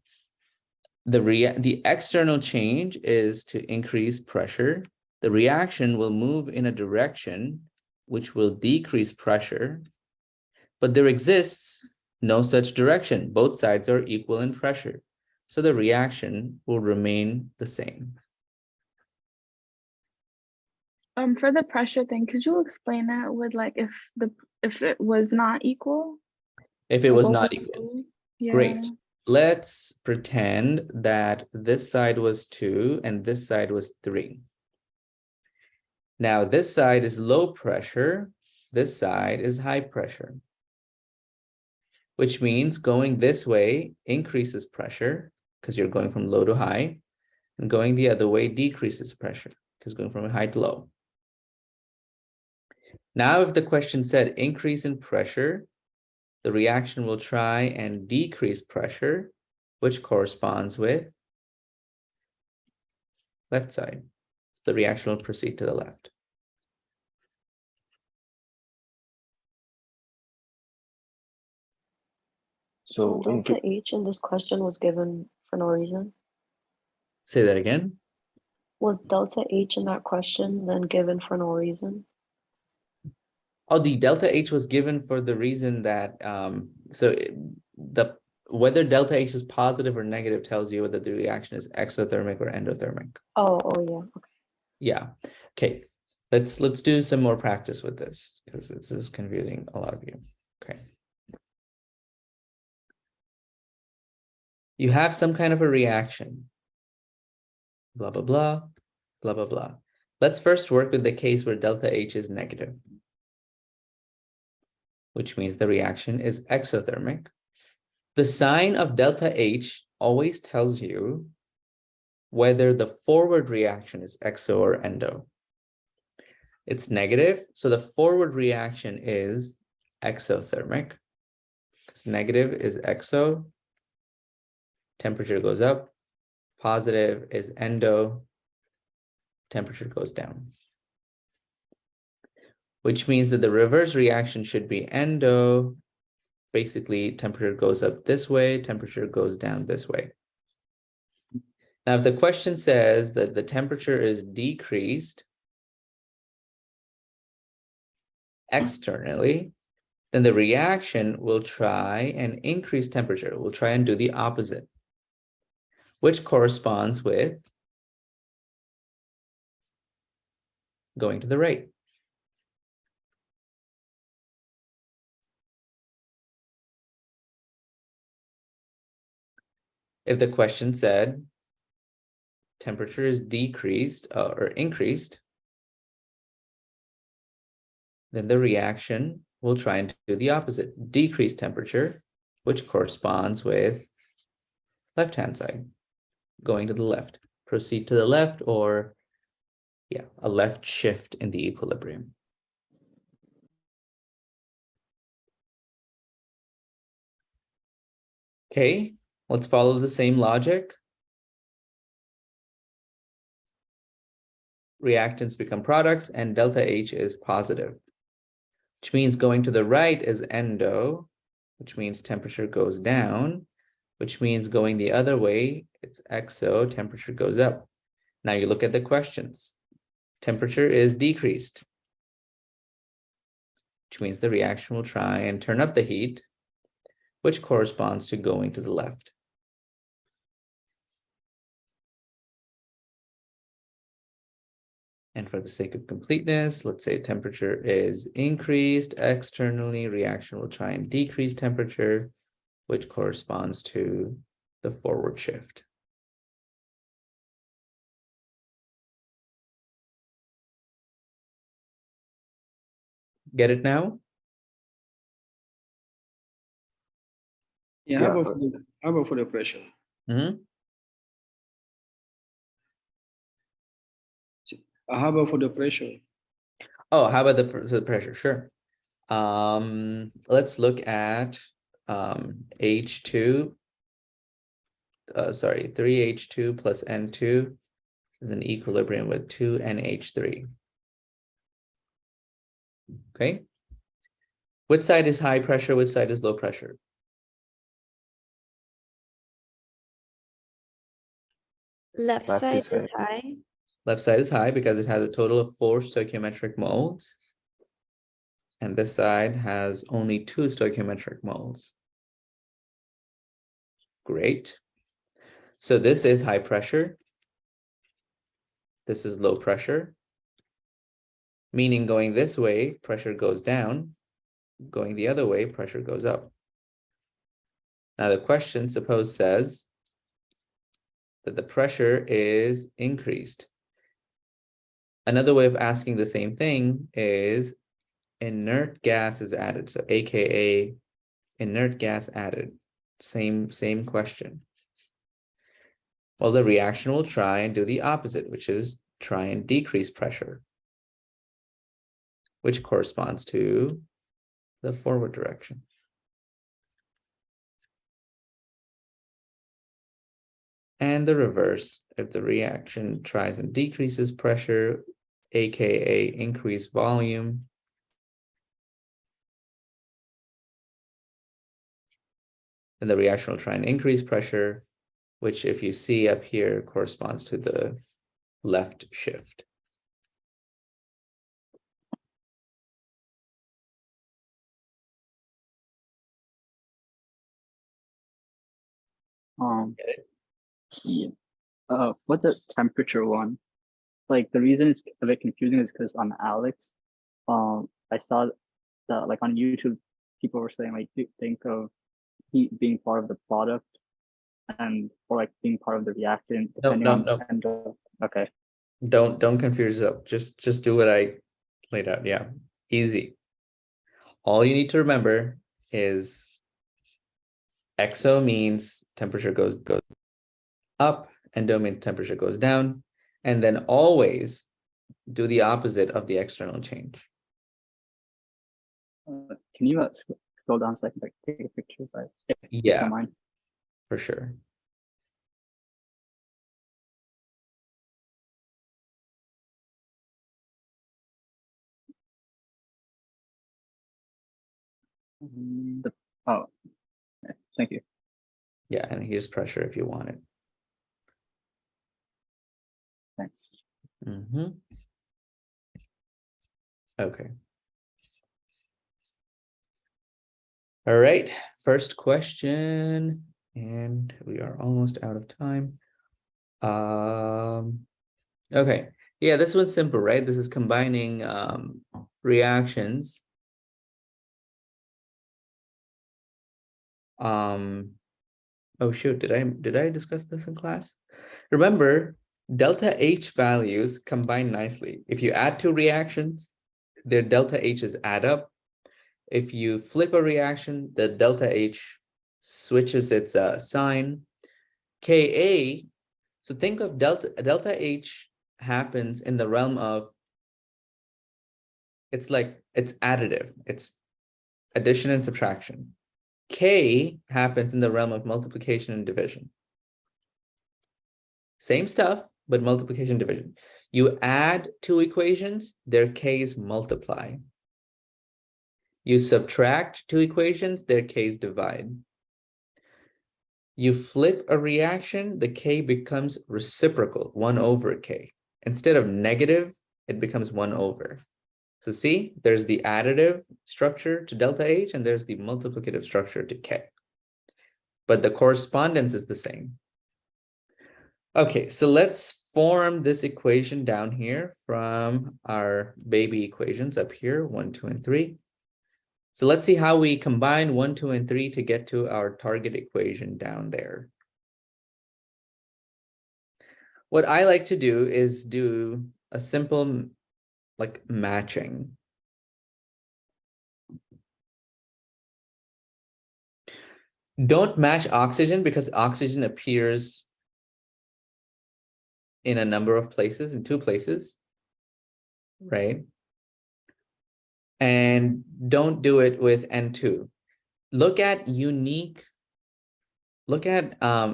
[SPEAKER 1] the external change is to increase pressure. The reaction will move in a direction which will decrease pressure, but there exists no such direction. Both sides are equal in pressure. So the reaction will remain the same.
[SPEAKER 6] For the pressure thing, could you explain that with like if it was not equal?
[SPEAKER 1] If it was
[SPEAKER 6] Both
[SPEAKER 1] not
[SPEAKER 6] of
[SPEAKER 1] equal.
[SPEAKER 6] them? Yeah.
[SPEAKER 1] Great. Let's pretend that this side was 2 and this side was 3. Now this side is low pressure, this side is high pressure, which means going this way increases pressure because you're going from low to high, and going the other way decreases pressure because going from high to low. Now, if the question said increase in pressure, the reaction will try and decrease pressure, which corresponds with left side. So the reaction will proceed to the left.
[SPEAKER 5] So
[SPEAKER 7] So
[SPEAKER 5] delta H in this question was given for no reason.
[SPEAKER 1] Say that again.
[SPEAKER 5] Was delta H in that question then given for no reason?
[SPEAKER 1] Oh, the delta H was given for the reason that whether delta H is positive or negative tells you whether the reaction is exothermic or endothermic.
[SPEAKER 5] Oh yeah. Okay.
[SPEAKER 1] Yeah. Okay. Let's do some more practice with this because this is confusing a lot of you. Okay. You have some kind of a reaction. Blah, blah, blah, blah, blah, blah. Let's first work with the case where delta H is negative, which means the reaction is exothermic. The sign of delta H always tells you whether the forward reaction is exo or endo. It's negative, so the forward reaction is exothermic, because negative is exo, temperature goes up, positive is endo, temperature goes down. Which means that the reverse reaction should be endo. Basically, temperature goes up this way, temperature goes down this way. Now, if the question says that the temperature is decreased externally, then the reaction will try and increase temperature. We'll try and do the opposite, which corresponds with going to the right. If the question said temperature is decreased or increased, then the reaction will try and do the opposite, decrease temperature, which corresponds with left-hand side, going to the left, proceed to the left, or yeah, a left shift in the equilibrium. Okay, let's follow the same logic. Reactants become products and delta H is positive, which means going to the right is endo, which means temperature goes down, which means going the other way, it's exo, temperature goes up. Now you look at the questions. Temperature is decreased, which means the reaction will try and turn up the heat, which corresponds to going to the left. And for the sake of completeness, let's say temperature is increased externally, reaction will try and decrease temperature, which corresponds to the forward shift. Get it now?
[SPEAKER 3] Yeah,
[SPEAKER 7] Yeah.
[SPEAKER 3] how about for the pressure?
[SPEAKER 1] Mm-hmm.
[SPEAKER 3] How about for the pressure?
[SPEAKER 1] Oh, how about the pressure? Sure. Let's look at H2. 3H2 plus N2 is in equilibrium with 2NH3. Okay. Which side is high pressure? Which side is low pressure?
[SPEAKER 2] Left
[SPEAKER 7] Left
[SPEAKER 2] side
[SPEAKER 7] is
[SPEAKER 2] is high.
[SPEAKER 1] Left side is high because it has a total of 4 stoichiometric moles. And this side has only 2 stoichiometric moles. Great. So this is high pressure. This is low pressure. Meaning going this way, pressure goes down. Going the other way, pressure goes up. Now the question, suppose, says that the pressure is increased. Another way of asking the same thing is inert gas is added. So AKA inert gas added. Same question. Well, the reaction will try and do the opposite, which is try and decrease pressure, which corresponds to the forward direction. And the reverse, if the reaction tries and decreases pressure, AKA increase volume, then the reaction will try and increase pressure, which if you see up here corresponds to the left shift.
[SPEAKER 10] Yeah. What the temperature one? Like the reason it's a bit confusing is because on Alex, I saw that like on YouTube, people were saying like think of heat being part of the product, and or like being part of the reactant. Depending on okay.
[SPEAKER 1] Don't confuse yourself. Just do what I laid out. Yeah, easy. All you need to remember is exo means temperature goes up, endo means temperature goes down, and then always do the opposite of the external change.
[SPEAKER 10] Can you scroll down so I can like take a picture? If you
[SPEAKER 1] Yeah,
[SPEAKER 10] don't mind.
[SPEAKER 1] for sure.
[SPEAKER 10] Oh, thank you.
[SPEAKER 1] Yeah, and here's pressure if you want it.
[SPEAKER 10] Thanks.
[SPEAKER 1] Okay. All right, first question, and we are almost out of time. Okay, Yeah, this one's simple, right? This is combining reactions. Oh shoot, did I discuss this in class? Remember, delta H values combine nicely. If you add two reactions, their delta H's add up. If you flip a reaction, the delta H switches its sign. Ka, so think of delta H happens in the realm of, it's like, it's additive, it's addition and subtraction. K happens in the realm of multiplication and division. Same stuff, but multiplication, division. You add two equations, their K's multiply. You subtract two equations, their K's divide. You flip a reaction, the K becomes reciprocal, 1 over K. Instead of negative, it becomes 1 over. So see, there's the additive structure to delta H and there's the multiplicative structure to K. But the correspondence is the same. Okay, so let's form this equation down here from our baby equations up here, 1, 2, and 3. So let's see how we combine 1, 2, and 3 to get to our target equation down there. What I like to do is do a simple like matching. Don't match oxygen because oxygen appears in a number of places, in 2 places, right? And don't do it with N2. Look at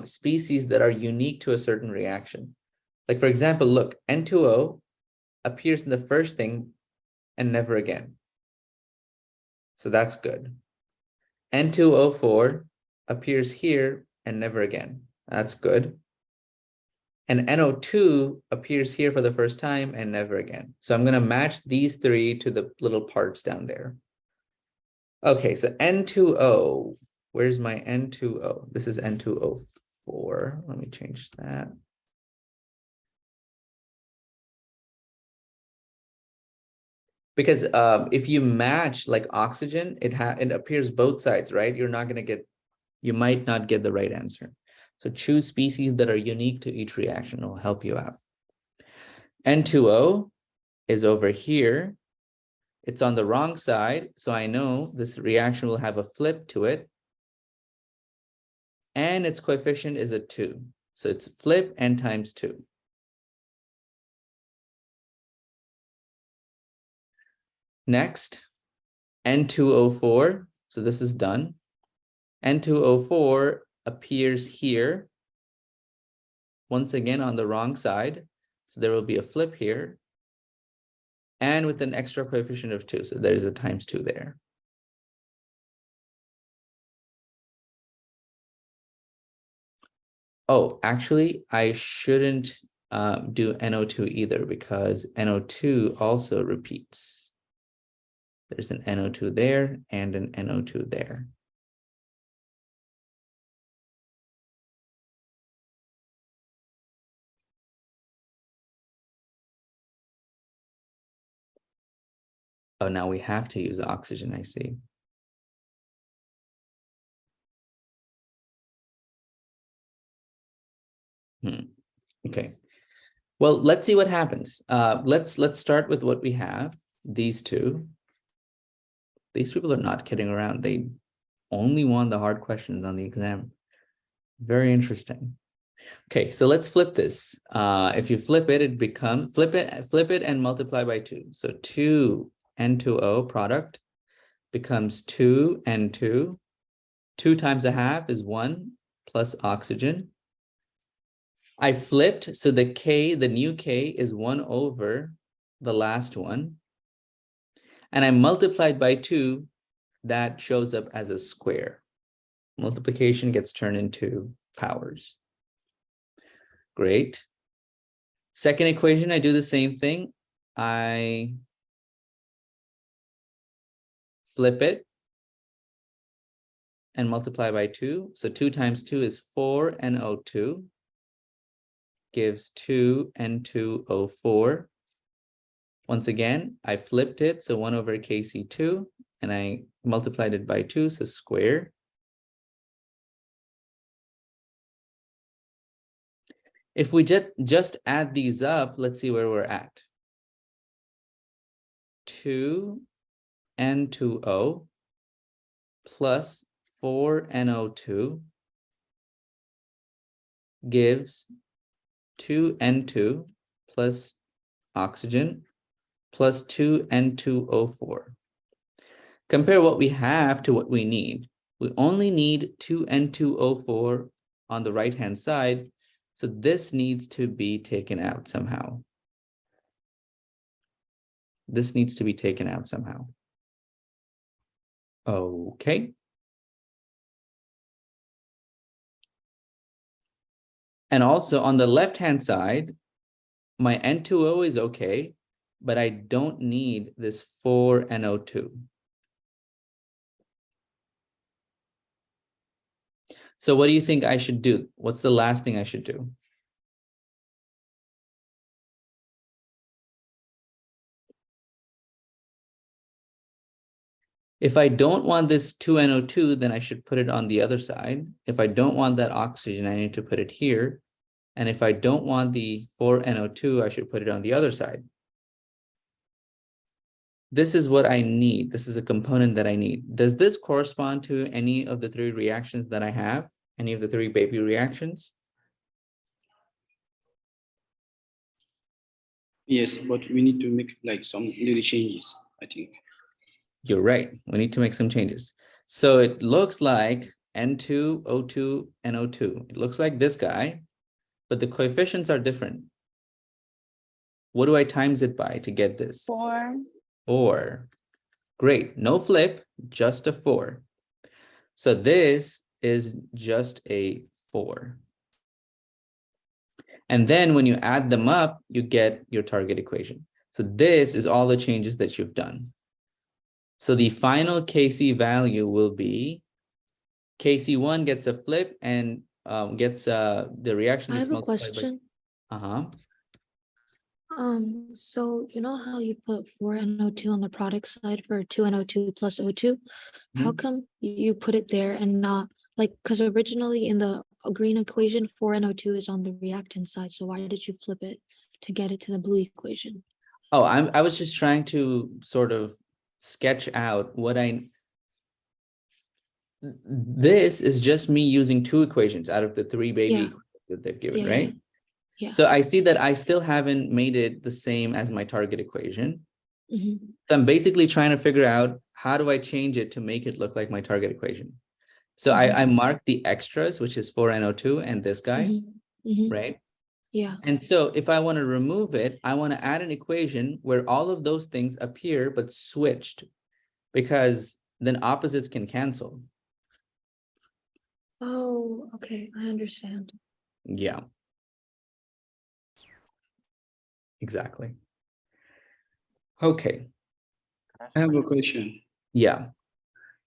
[SPEAKER 1] species that are unique to a certain reaction. Like for example, look, N2O appears in the first thing and never again. So that's good. N2O4 appears here and never again. That's good. And NO2 appears here for the first time and never again. So I'm going to match these 3 to the little parts down there. Okay, so N2O, where's my N2O? This is N2O4. Let me change that. Because if you match like oxygen, it appears both sides, right? You might not get the right answer. So choose species that are unique to each reaction. It will help you out. N2O is over here. It's on the wrong side. So I know this reaction will have a flip to it. And its coefficient is a 2. So it's flip N times 2. Next, N2O4. So this is done. N2O4 appears here. Once again on the wrong side. So there will be a flip here. And with an extra coefficient of 2. So there's a times 2 there. Oh, actually, I shouldn't do NO2 either because NO2 also repeats. There's an NO2 there and an NO2 there. Oh, now we have to use oxygen, I see. Okay. Well, let's see what happens. Let's start with what we have. These 2. These people are not kidding around. They only want the hard questions on the exam. Very interesting. Okay, so let's flip this. If you flip it, it becomes flip it and multiply by 2. So 2 N2O product becomes 2 N2. 2 times a half is 1 plus oxygen. I flipped, so the new K is 1 over the last one. And I multiplied by 2, that shows up as a square. Multiplication gets turned into powers. Great. Second equation, I do the same thing. I flip it and multiply by 2. So 2 times 2 is 4 NO2. Gives 2 N2O4. Once again, I flipped it, so 1 over Kc2, and I multiplied it by 2, so square. If we just add these up, let's see where we're at. 2N2O plus 4NO2 gives 2N2 plus oxygen plus 2N2O4. Compare what we have to what we need. We only need 2N2O4 on the right-hand side, so this needs to be taken out somehow. This needs to be taken out somehow. Okay. And also on the left-hand side, my N2O is okay, but I don't need this 4NO2. So what do you think I should do? What's the last thing I should do? If I don't want this 2NO2, then I should put it on the other side. If I don't want that oxygen, I need to put it here. And if I don't want the 4NO2, I should put it on the other side. This is what I need. This is a component that I need. Does this correspond to any of the 3 reactions that I have? Any of the 3 baby reactions?
[SPEAKER 3] Yes, but we need to make like some little changes, I think.
[SPEAKER 1] You're right. We need to make some changes. So it looks like N2, O2, NO2. It looks like this guy, but the coefficients are different. What do I times it by to get this?
[SPEAKER 6] 4.
[SPEAKER 1] 4. Great. No flip, just a 4. So this is just a 4. And then when you add them up, you get your target equation. So this is all the changes that you've done. So the final Kc value will be Kc1 gets a flip and gets the reaction
[SPEAKER 5] I
[SPEAKER 1] gets
[SPEAKER 5] have a
[SPEAKER 1] multiplied
[SPEAKER 5] question.
[SPEAKER 1] by
[SPEAKER 5] So you know how you put 4NO2 on the product side for 2NO2 plus O2? How
[SPEAKER 1] Mhm.
[SPEAKER 5] come you put it there and not like, because originally in the green equation, 4NO2 is on the reactant side. So why did you flip it to get it to the blue equation?
[SPEAKER 1] Oh, I was just trying to sort of sketch out what this is just me using 2 equations out of the 3 baby
[SPEAKER 5] Yeah.
[SPEAKER 1] equations that they've given,
[SPEAKER 5] Yeah,
[SPEAKER 1] right?
[SPEAKER 5] yeah.
[SPEAKER 1] So I see that I still haven't made it the same as my target equation.
[SPEAKER 5] Mhm.
[SPEAKER 1] So I'm basically trying to figure out how do I change it to make it look like my target equation. So I marked the extras, which is 4NO2 and this guy,
[SPEAKER 5] Mhm. Mhm.
[SPEAKER 1] right?
[SPEAKER 5] Yeah.
[SPEAKER 1] And so if I want to remove it, I want to add an equation where all of those things appear but switched, because then opposites can cancel.
[SPEAKER 5] Oh, okay. I understand.
[SPEAKER 1] Yeah. Exactly. Okay.
[SPEAKER 3] I have a question.
[SPEAKER 1] Yeah.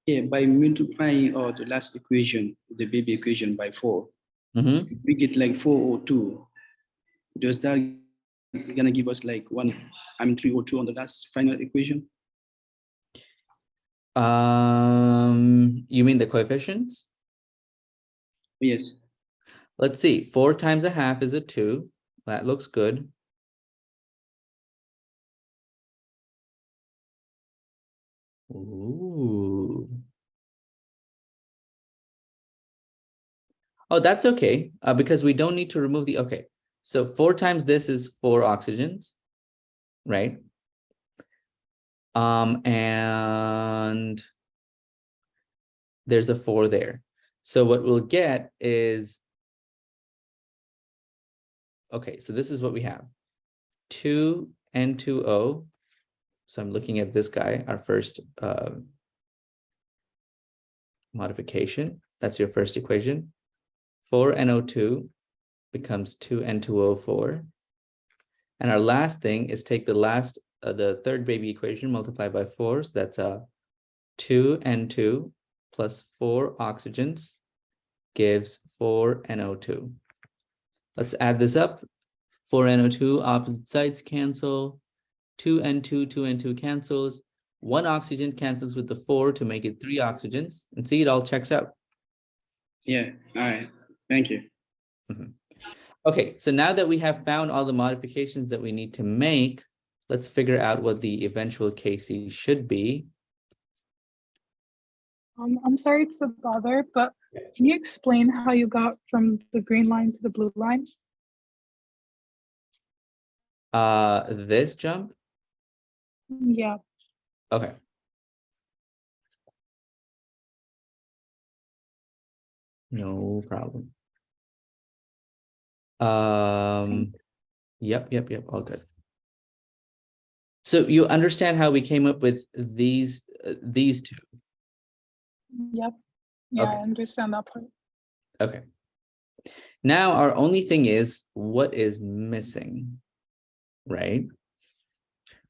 [SPEAKER 3] Yeah, by multiplying the last equation, the baby equation by 4,
[SPEAKER 1] Mhm.
[SPEAKER 3] we get like 4O2. Does that gonna give us like 3O2 on the last final equation?
[SPEAKER 1] You mean the coefficients?
[SPEAKER 3] Yes.
[SPEAKER 1] Let's see. 4 times a half is a 2. That looks good. Ooh. Oh, that's okay, because we don't need to remove the, okay. So 4 times this is 4 oxygens, right? And there's a 4 there. So what we'll get is, okay, so this is what we have. 2N2O. So I'm looking at this guy, our first modification. That's your first equation. 4NO2 becomes 2N2O4. And our last thing is take the third baby equation, multiply by 4. So that's 2N2 plus 4 oxygens gives 4NO2. Let's add this up. 4NO2, opposite sides cancel. 2N2, 2N2 cancels. 1 oxygen cancels with the 4 to make it 3 oxygens. And see, it all checks out.
[SPEAKER 3] Yeah, all right, thank you.
[SPEAKER 1] Okay, so now that we have found all the modifications that we need to make, let's figure out what the eventual Kc should be.
[SPEAKER 11] I'm sorry to bother, but can you explain how you got from the green line to the blue line?
[SPEAKER 1] This jump?
[SPEAKER 11] Yeah,
[SPEAKER 1] Okay. No problem. Yep, all good. So you understand how we came up with these two?
[SPEAKER 11] yep. Yeah,
[SPEAKER 1] Okay.
[SPEAKER 11] I understand that part.
[SPEAKER 1] Okay. Now our only thing is what is missing, right?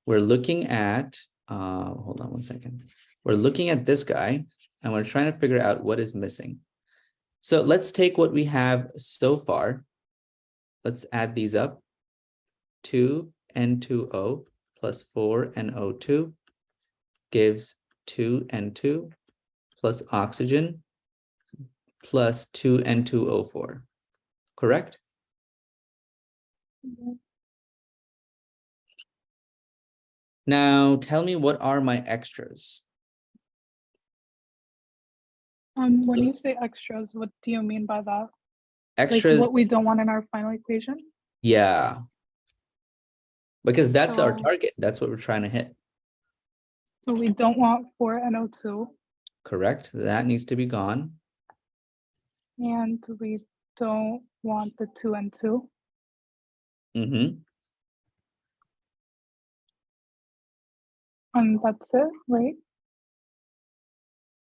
[SPEAKER 1] We're looking at, hold on one second. We're looking at this guy and we're trying to figure out what is missing. So let's take what we have so far. Let's add these up. 2N2O plus 4NO2 gives 2N2 plus oxygen plus 2N2O4, correct?
[SPEAKER 11] Mhm.
[SPEAKER 1] Now tell me, what are my extras?
[SPEAKER 11] When you say extras, what do you mean by that? Like
[SPEAKER 1] Extras,
[SPEAKER 11] what we don't want in our final equation?
[SPEAKER 1] yeah. Because that's our
[SPEAKER 11] So-
[SPEAKER 1] target. That's what we're trying to hit.
[SPEAKER 11] So we don't want 4NO2
[SPEAKER 1] Correct? That needs to be gone.
[SPEAKER 11] and we don't want the 2N2.
[SPEAKER 1] Mm-hmm.
[SPEAKER 11] And that's it, right?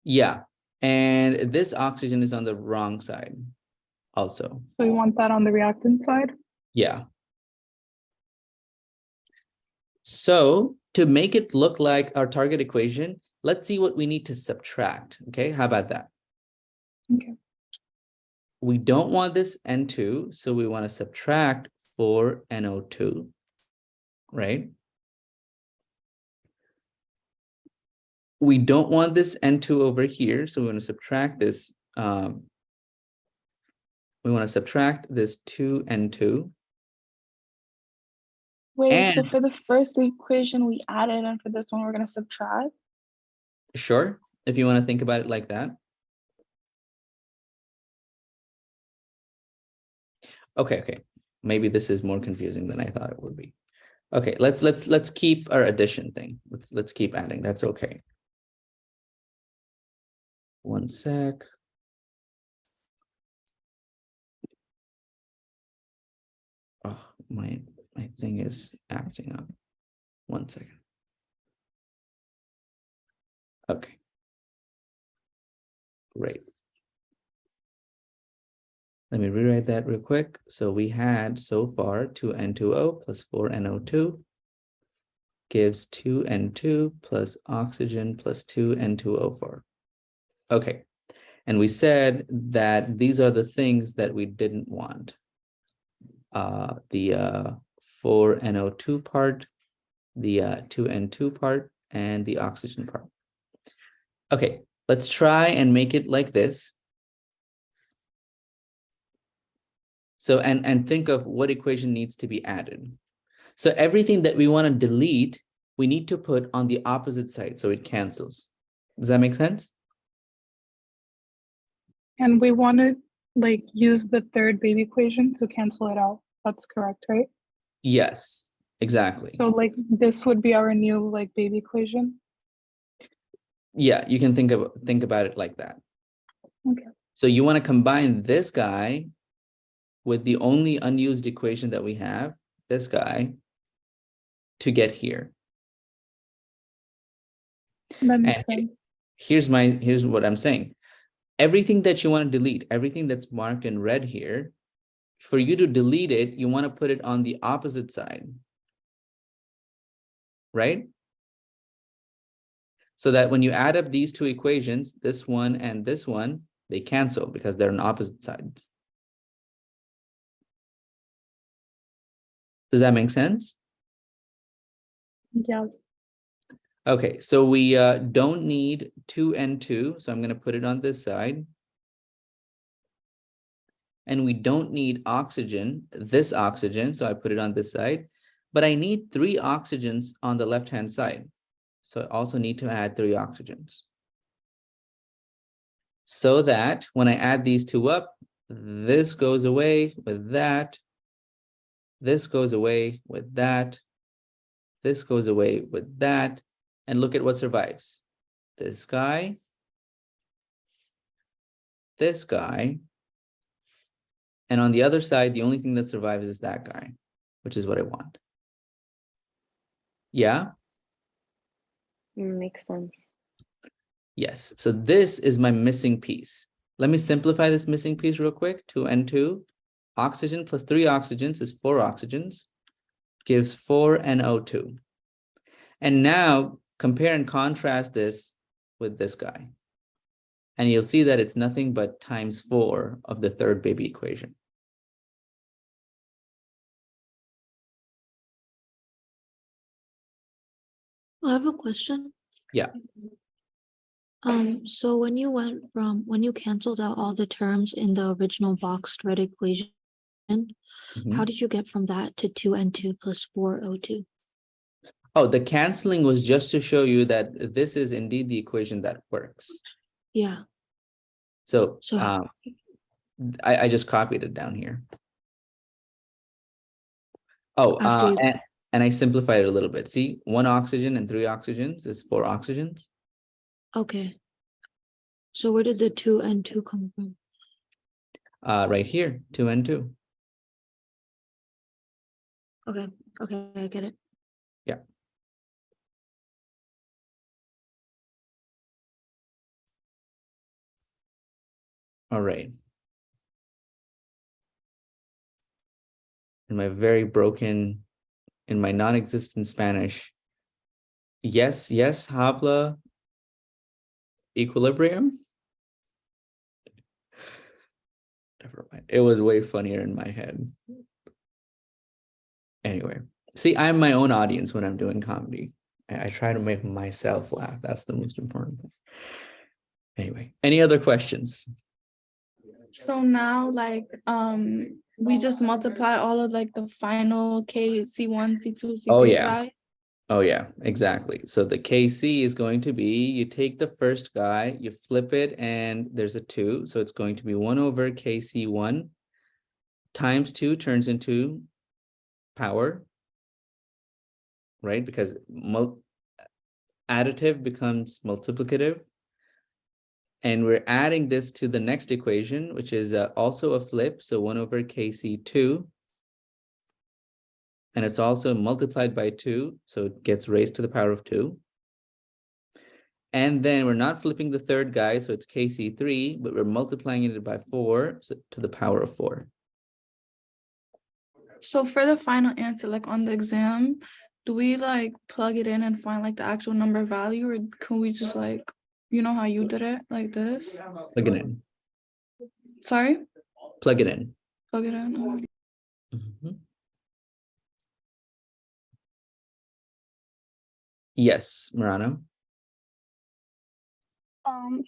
[SPEAKER 1] Yeah. And this oxygen is on the wrong side also.
[SPEAKER 11] So we want that on the reactant side.
[SPEAKER 1] Yeah. So to make it look like our target equation, let's see what we need to subtract. Okay, how about that?
[SPEAKER 11] Okay.
[SPEAKER 1] We don't want this N2, so we want to subtract 4NO2, right? We don't want this N2 over here, so we want to subtract this. We want to subtract this 2N2.
[SPEAKER 6] Wait, so
[SPEAKER 1] And-
[SPEAKER 6] for the first equation we added, and for this one we're gonna subtract?
[SPEAKER 1] Sure, if you want to think about it like that. Okay. Maybe this is more confusing than I thought it would be. Okay, let's keep our addition thing. Let's keep adding. That's okay. One sec. Oh, my thing is acting up. One second. Okay. Great. Let me rewrite that real quick. So we had so far 2N2O plus 4NO2 gives 2N2 plus oxygen plus 2N2O4. Okay. And we said that these are the things that we didn't want. The 4NO2 part, the 2N2 part, and the oxygen part. Okay, let's try and make it like this. So, and think of what equation needs to be added. So everything that we want to delete, we need to put on the opposite side so it cancels. Does that make sense?
[SPEAKER 11] And we want to like use the third baby equation to cancel it out. That's correct, right?
[SPEAKER 1] Yes, exactly.
[SPEAKER 11] So like this would be our new like baby equation.
[SPEAKER 1] Yeah, you can think about it like that.
[SPEAKER 11] Okay.
[SPEAKER 1] So you want to combine this guy with the only unused equation that we have, this guy, to get here.
[SPEAKER 11] That makes
[SPEAKER 1] And
[SPEAKER 11] sense.
[SPEAKER 1] here's what I'm saying. Everything that you want to delete, everything that's marked in red here, for you to delete it, you want to put it on the opposite side. Right? So that when you add up these two equations, this one and this one, they cancel because they're on opposite sides. Does that make sense?
[SPEAKER 11] Yes.
[SPEAKER 1] Okay, so we don't need 2N2, so I'm going to put it on this side. And we don't need oxygen, this oxygen, so I put it on this side. But I need 3 oxygens on the left-hand side. So I also need to add 3 oxygens. So that when I add these two up, this goes away with that. This goes away with that. This goes away with that. And look at what survives. This guy, this guy, and on the other side, the only thing that survives is that guy, which is what I want. Yeah?
[SPEAKER 5] Makes sense.
[SPEAKER 1] Yes. So this is my missing piece. Let me simplify this missing piece real quick. 2N2. Oxygen plus 3 oxygens is 4 oxygens. Gives 4NO2. And now compare and contrast this with this guy. And you'll see that it's nothing but times 4 of the third baby equation.
[SPEAKER 12] I have a question.
[SPEAKER 1] Yeah.
[SPEAKER 12] So when you canceled out all the terms in the original boxed red equation,
[SPEAKER 1] Mhm.
[SPEAKER 12] how did you get from that to 2N2 plus 4O2?
[SPEAKER 1] Oh, the canceling was just to show you that this is indeed the equation that works.
[SPEAKER 12] Yeah.
[SPEAKER 1] So
[SPEAKER 12] So
[SPEAKER 1] I just copied it down here. Oh,
[SPEAKER 12] after you,
[SPEAKER 1] and I simplified it a little bit. See, 1 oxygen and 3 oxygens is 4 oxygens.
[SPEAKER 12] okay. So where did the 2N2 come from?
[SPEAKER 1] Right here, 2N2.
[SPEAKER 12] Okay. Okay, I get it.
[SPEAKER 1] Yeah. All right. In my very broken, in my non-existent Spanish. Yes, habla equilibrium. Never mind. It was way funnier in my head. Anyway, see, I'm my own audience when I'm doing comedy. I try to make myself laugh. That's the most important thing. Anyway, any other questions?
[SPEAKER 6] So now like we just multiply all of like the final K, C1, C2, C3
[SPEAKER 1] Oh, yeah.
[SPEAKER 6] value.
[SPEAKER 1] Oh, yeah, exactly. So the KC is going to be, you take the first guy, you flip it, and there's a 2. So it's going to be 1 over KC1 times 2 turns into power, right? Because additive becomes multiplicative. And we're adding this to the next equation, which is also a flip. So 1 over KC2. And it's also multiplied by 2. So it gets raised to the power of 2. And then we're not flipping the third guy. So it's KC3, but we're multiplying it by 4 so to the power of 4.
[SPEAKER 6] So for the final answer, like on the exam, do we like plug it in and find like the actual number value, or can we just like, you know how you did it like this?
[SPEAKER 1] Plug it in.
[SPEAKER 6] Sorry?
[SPEAKER 1] Plug it in.
[SPEAKER 6] Plug it in.
[SPEAKER 1] Mhm. Yes, Murano.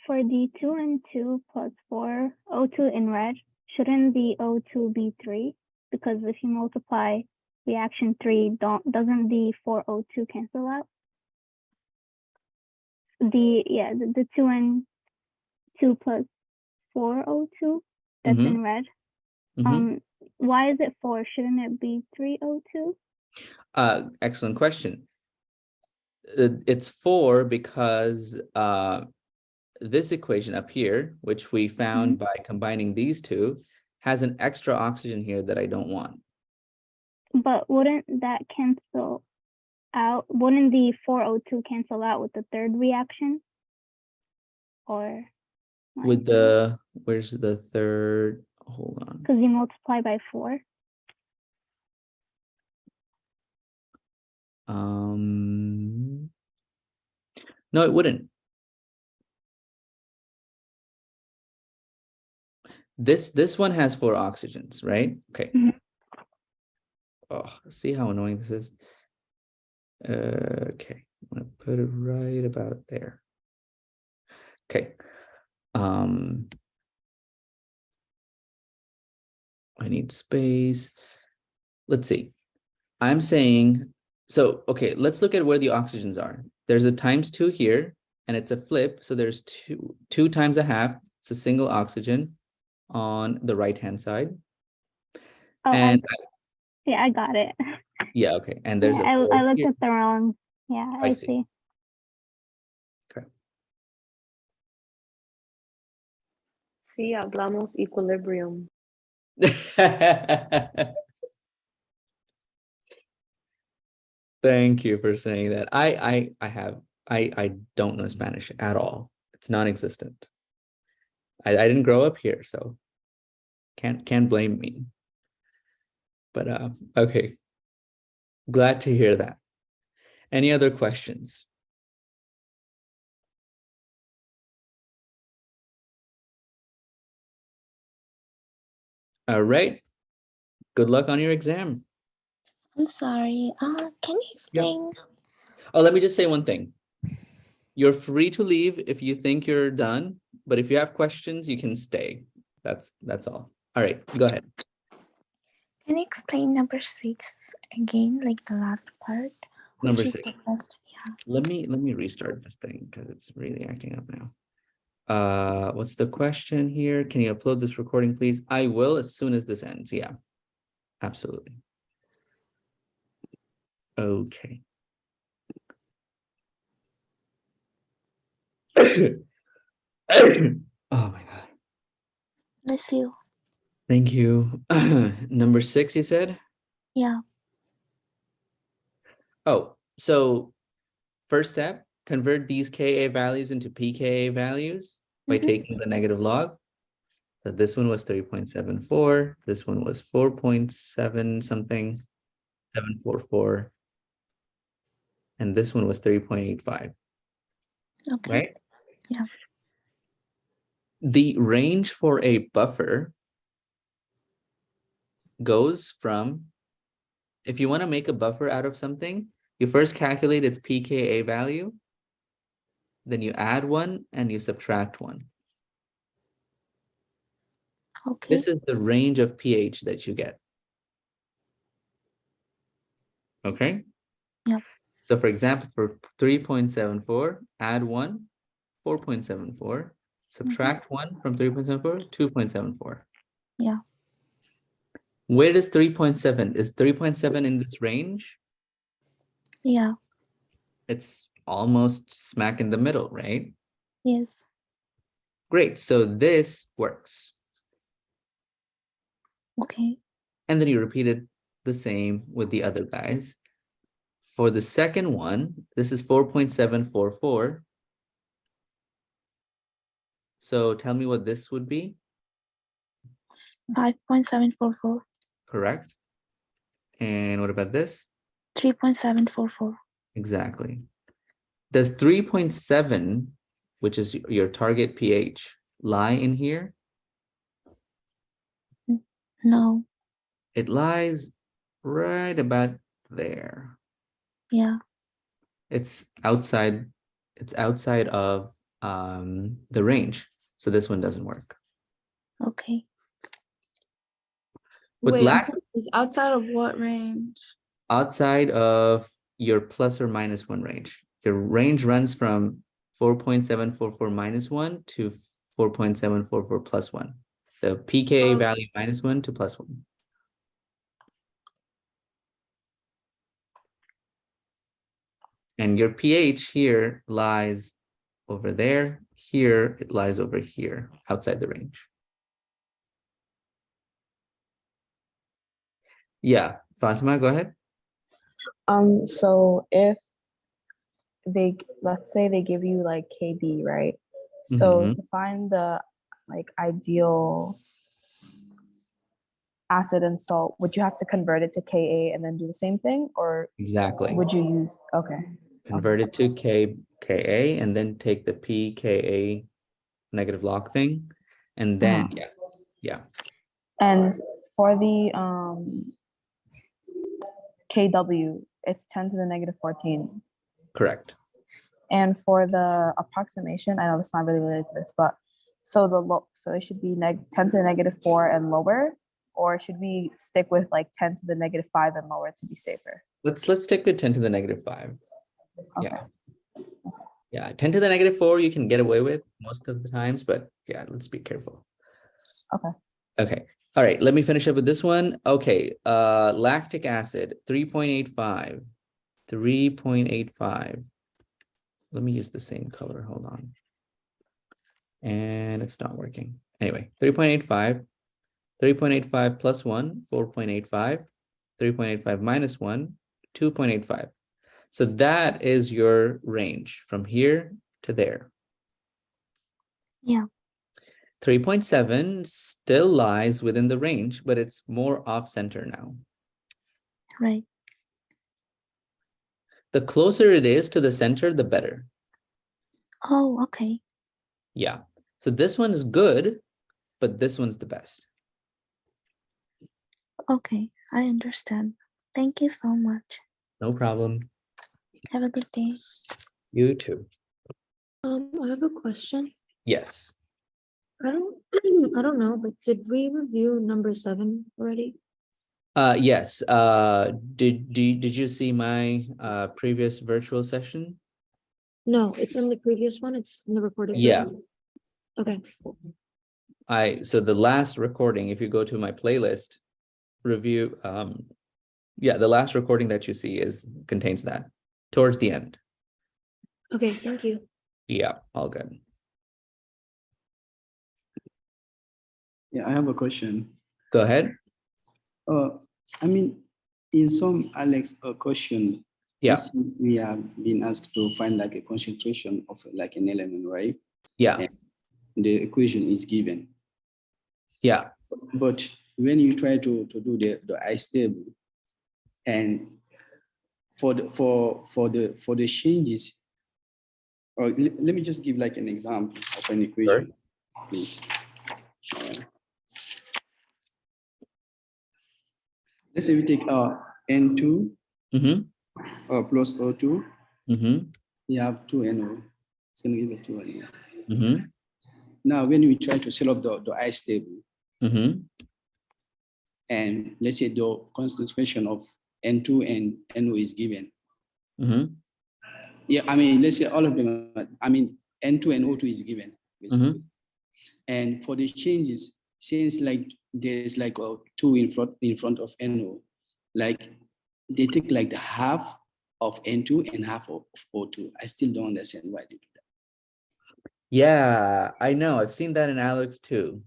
[SPEAKER 13] For the 2N2 plus 4 O2 in red, shouldn't the O2 be 3? Because if you multiply reaction 3, doesn't the 4O2 cancel out? The 2N2 plus 4O2 that's in red. Why is it 4? Shouldn't it be 3O2?
[SPEAKER 1] Excellent question. It's 4 because this equation up here, which we found by combining these two, has an extra oxygen here that I don't want.
[SPEAKER 13] But wouldn't that cancel out? Wouldn't the 4O2 cancel out with the third reaction? Or
[SPEAKER 1] With the, where's the third? Hold on.
[SPEAKER 13] because you multiply by 4.
[SPEAKER 1] No, it wouldn't. This one has 4 oxygens, right? Okay. Oh, see how annoying this is. Okay, I'm gonna put it right about there. Okay. I need space. Let's see. I'm saying, so, okay, let's look at where the oxygens are. There's a ×2 here, and it's a flip. So there's two times a half. It's a single oxygen on the right-hand side.
[SPEAKER 13] Oh,
[SPEAKER 1] And
[SPEAKER 13] yeah, I got it.
[SPEAKER 1] yeah, okay. And there's
[SPEAKER 13] Yeah,
[SPEAKER 1] a
[SPEAKER 13] I
[SPEAKER 1] four
[SPEAKER 13] looked
[SPEAKER 1] here.
[SPEAKER 13] at the wrong. Yeah,
[SPEAKER 1] I
[SPEAKER 13] I
[SPEAKER 1] see.
[SPEAKER 13] see.
[SPEAKER 1] Okay.
[SPEAKER 5] Sí, hablamos equilibrium.
[SPEAKER 1] Thank you for saying that. I don't know Spanish at all. It's non-existent. I didn't grow up here, so can't blame me. But okay. Glad to hear that. Any other questions? All right. Good luck on your exam.
[SPEAKER 14] I'm sorry. Can you explain?
[SPEAKER 1] Oh, let me just say one thing. You're free to leave if you think you're done, but if you have questions, you can stay. That's all. All right, go ahead.
[SPEAKER 14] Can you explain number 6 again, like the last part?
[SPEAKER 1] Number
[SPEAKER 14] Which is
[SPEAKER 1] 6.
[SPEAKER 14] the first? Yeah.
[SPEAKER 1] Let me restart this thing because it's really acting up now. What's the question here? Can you upload this recording, please? I will as soon as this ends. Yeah, absolutely. Okay. Oh my God.
[SPEAKER 14] Bless you.
[SPEAKER 1] Thank you. Number 6, you said?
[SPEAKER 14] Yeah.
[SPEAKER 1] Oh, so first step, convert these Ka values into pKa values by taking the negative log. So this one was 3.74. This one was 4.7 something, 744. And this one was 3.85.
[SPEAKER 14] Okay.
[SPEAKER 1] Right?
[SPEAKER 14] Yeah.
[SPEAKER 1] The range for a buffer goes from, if you want to make a buffer out of something, you first calculate its pKa value, then you add 1 and you subtract 1.
[SPEAKER 14] Okay.
[SPEAKER 1] This is the range of pH that you get. Okay?
[SPEAKER 14] Yep.
[SPEAKER 1] So for example, for 3.74, add 1, 4.74, subtract 1 from 3.74, 2.74.
[SPEAKER 14] Yeah.
[SPEAKER 1] Where does 3.7? Is 3.7 in this range?
[SPEAKER 14] Yeah.
[SPEAKER 1] It's almost smack in the middle, right?
[SPEAKER 14] Yes.
[SPEAKER 1] Great. So this works.
[SPEAKER 14] Okay.
[SPEAKER 1] And then you repeated the same with the other guys. For the second one, this is 4.744. So tell me what this would be.
[SPEAKER 14] 5.744.
[SPEAKER 1] Correct. And what about this?
[SPEAKER 14] 3.744.
[SPEAKER 1] Exactly. Does 3.7, which is your target pH, lie in here?
[SPEAKER 14] No.
[SPEAKER 1] It lies right about there.
[SPEAKER 14] Yeah.
[SPEAKER 1] It's outside of the range. So this one doesn't work.
[SPEAKER 14] Okay.
[SPEAKER 1] With
[SPEAKER 6] Wait,
[SPEAKER 1] lack,
[SPEAKER 6] is outside of what range?
[SPEAKER 1] outside of your plus or minus 1 range. Your range runs from 4.744 minus 1 to 4.744 plus 1. The pKa value minus 1 to plus 1. And your pH here lies over there. Here, it lies over here, outside the range. Yeah, Fatima, go ahead.
[SPEAKER 15] So if let's say they give you like KB, right? So to find the like ideal acid and salt, would you have to convert it to Ka and then do the same thing, or
[SPEAKER 1] Exactly.
[SPEAKER 15] would you use
[SPEAKER 1] Convert it to Ka and then take the pKa negative log thing, and then yeah.
[SPEAKER 15] And for the KW, it's 10 to the negative 14.
[SPEAKER 1] Correct.
[SPEAKER 15] And for the approximation, I know it's not really related to this, but so so it should be 10 to the negative 4 and lower, or should we stick with like 10 to the negative 5 and lower to be safer?
[SPEAKER 1] Let's stick with 10 to the negative 5.
[SPEAKER 15] Okay.
[SPEAKER 1] Yeah, 10 to the negative 4 you can get away with most of the times, but yeah, let's be careful.
[SPEAKER 15] Okay.
[SPEAKER 1] Okay. All right, let me finish up with this one. Okay, lactic acid, 3.85. 3.85. Let me use the same color. Hold on. And it's not working. Anyway, 3.85. 3.85 plus 1, 4.85. 3.85 minus 1, 2.85. So that is your range from here to there.
[SPEAKER 14] Yeah.
[SPEAKER 1] 3.7 still lies within the range, but it's more off center now.
[SPEAKER 14] Right.
[SPEAKER 1] The closer it is to the center, the better.
[SPEAKER 14] Oh, okay.
[SPEAKER 1] Yeah. So this one is good, but this one's the best.
[SPEAKER 14] Okay, I understand. Thank you so much.
[SPEAKER 1] No problem.
[SPEAKER 14] Have a good day.
[SPEAKER 1] You too.
[SPEAKER 12] I have a question.
[SPEAKER 1] Yes.
[SPEAKER 12] I don't I don't know, but did we review number 7 already?
[SPEAKER 1] Yes. Did you see my previous virtual session?
[SPEAKER 12] No, it's in the previous one. It's in the recorded
[SPEAKER 1] Yeah.
[SPEAKER 12] version. Okay.
[SPEAKER 1] So the last recording, if you go to my playlist review, yeah, the last recording that you see contains that towards the end.
[SPEAKER 12] Okay, thank you.
[SPEAKER 1] Yeah, all good.
[SPEAKER 3] Yeah, I have a question.
[SPEAKER 1] Go ahead.
[SPEAKER 3] I mean, in some Alex question,
[SPEAKER 1] Yeah.
[SPEAKER 3] let's say we have been asked to find like a concentration of like an element, right?
[SPEAKER 1] Yeah.
[SPEAKER 3] And the equation is given.
[SPEAKER 1] Yeah.
[SPEAKER 3] But when you try to do the ice table, and for the changes, or let me just give like an example of an equation, please. Let's say we take N2 plus O2. You have 2NO. It's going to give us 2NO. Now, when we try to set up the ice table, and let's say the concentration of N2 and NO is given. Yeah, I mean, let's say all of them, I mean, N2 and O2 is given, basically. And for the changes, since like there's like a 2 in front of NO, like they take like the half of N2 and half of O2. I still don't understand why they do that.
[SPEAKER 1] Yeah, I know. I've seen that in Alex too.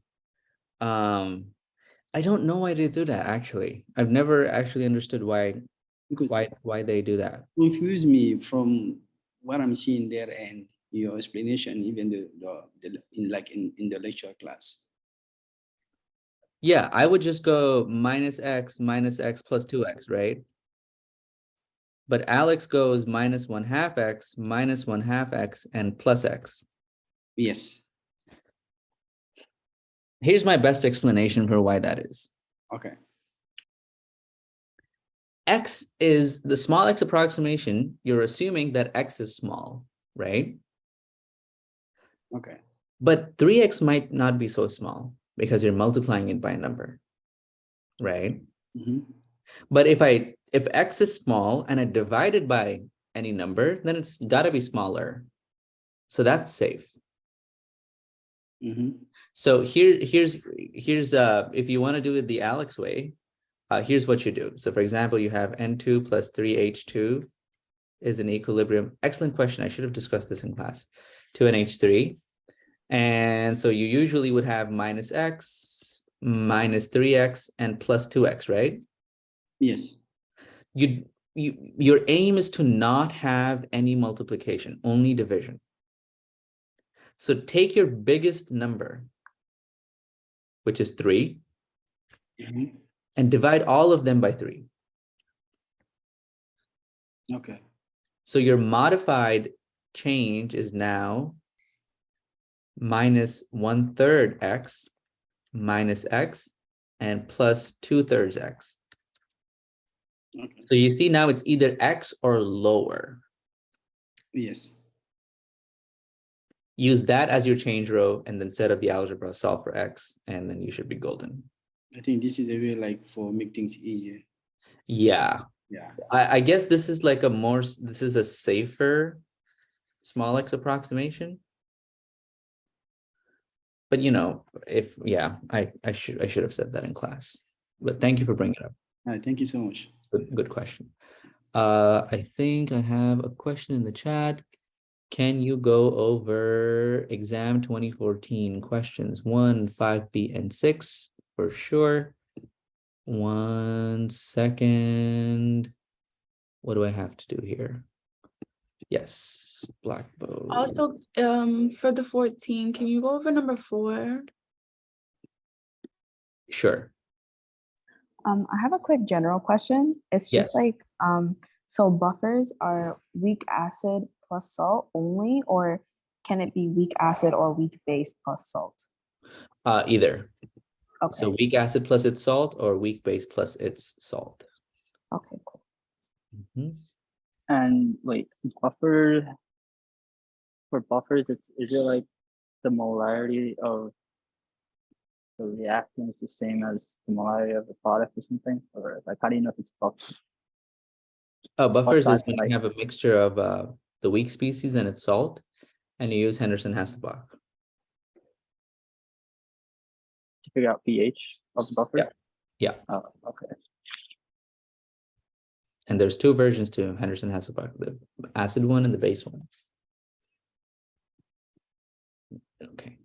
[SPEAKER 1] I don't know why they do that actually. I've never actually understood why they do that.
[SPEAKER 3] Confuse me from what I'm seeing there and your explanation, even in the lecture class.
[SPEAKER 1] Yeah, I would just go minus x plus 2x, right? But Alex goes minus 1/2 x, minus 1/2 x, and plus x.
[SPEAKER 3] Yes.
[SPEAKER 1] Here's my best explanation for why that is.
[SPEAKER 3] Okay.
[SPEAKER 1] X is the small x approximation. You're assuming that x is small, right?
[SPEAKER 3] Okay.
[SPEAKER 1] But 3x might not be so small because you're multiplying it by a number, right? But if x is small and I divide it by any number, then it's got to be smaller. So that's safe. So here's if you want to do it the Alex way, here's what you do. So for example, you have N2 plus 3H2 is an equilibrium. Excellent question. I should have discussed this in class. 2NH3. And so you usually would have minus x, minus 3x, and plus 2x, right?
[SPEAKER 3] Yes.
[SPEAKER 1] Your aim is to not have any multiplication, only division. So take your biggest number, which is 3, and divide all of them by 3.
[SPEAKER 3] Okay.
[SPEAKER 1] So your modified change is now minus 1/3 x, minus x, and plus 2/3 x.
[SPEAKER 3] Okay.
[SPEAKER 1] So you see now it's either X or lower.
[SPEAKER 3] Yes.
[SPEAKER 1] Use that as your change row and then set up the algebra, solve for X, and then you should be golden.
[SPEAKER 3] I think this is a way like for make things easier.
[SPEAKER 1] Yeah.
[SPEAKER 3] Yeah.
[SPEAKER 1] I guess this is like this is a safer small X approximation. But you know, I should have said that in class. But thank you for bringing it up.
[SPEAKER 3] All right. Thank you so much.
[SPEAKER 1] Good question. I think I have a question in the chat. Can you go over exam 2014 questions 1, 5B, and 6 for sure? 1 second. What do I have to do here? Yes, Blackboard.
[SPEAKER 6] Also, for the 14, can you go over number 4?
[SPEAKER 1] Sure.
[SPEAKER 15] I have a quick general question. It's just
[SPEAKER 1] Yes.
[SPEAKER 15] like, so buffers are weak acid plus salt only, or can it be weak acid or weak base plus salt?
[SPEAKER 1] Either.
[SPEAKER 15] Okay.
[SPEAKER 1] So weak acid plus its salt or weak base plus its salt.
[SPEAKER 15] Okay, cool.
[SPEAKER 1] Mhm.
[SPEAKER 10] And wait, buffer for buffers, is it like the molarity of the reactant is the same as the molarity of the product or something? Or like how do you know if it's buffer?
[SPEAKER 1] Oh, buffers is
[SPEAKER 10] Aside
[SPEAKER 1] when
[SPEAKER 10] from,
[SPEAKER 1] you
[SPEAKER 10] like,
[SPEAKER 1] have a mixture of the weak species and its salt, and you use Henderson-Hasselbalch.
[SPEAKER 10] to figure out pH of the buffer?
[SPEAKER 1] Yeah. Yeah.
[SPEAKER 10] Oh, okay.
[SPEAKER 1] And there's 2 versions to Henderson-Hasselbalch, the acid one and the base one. Okay.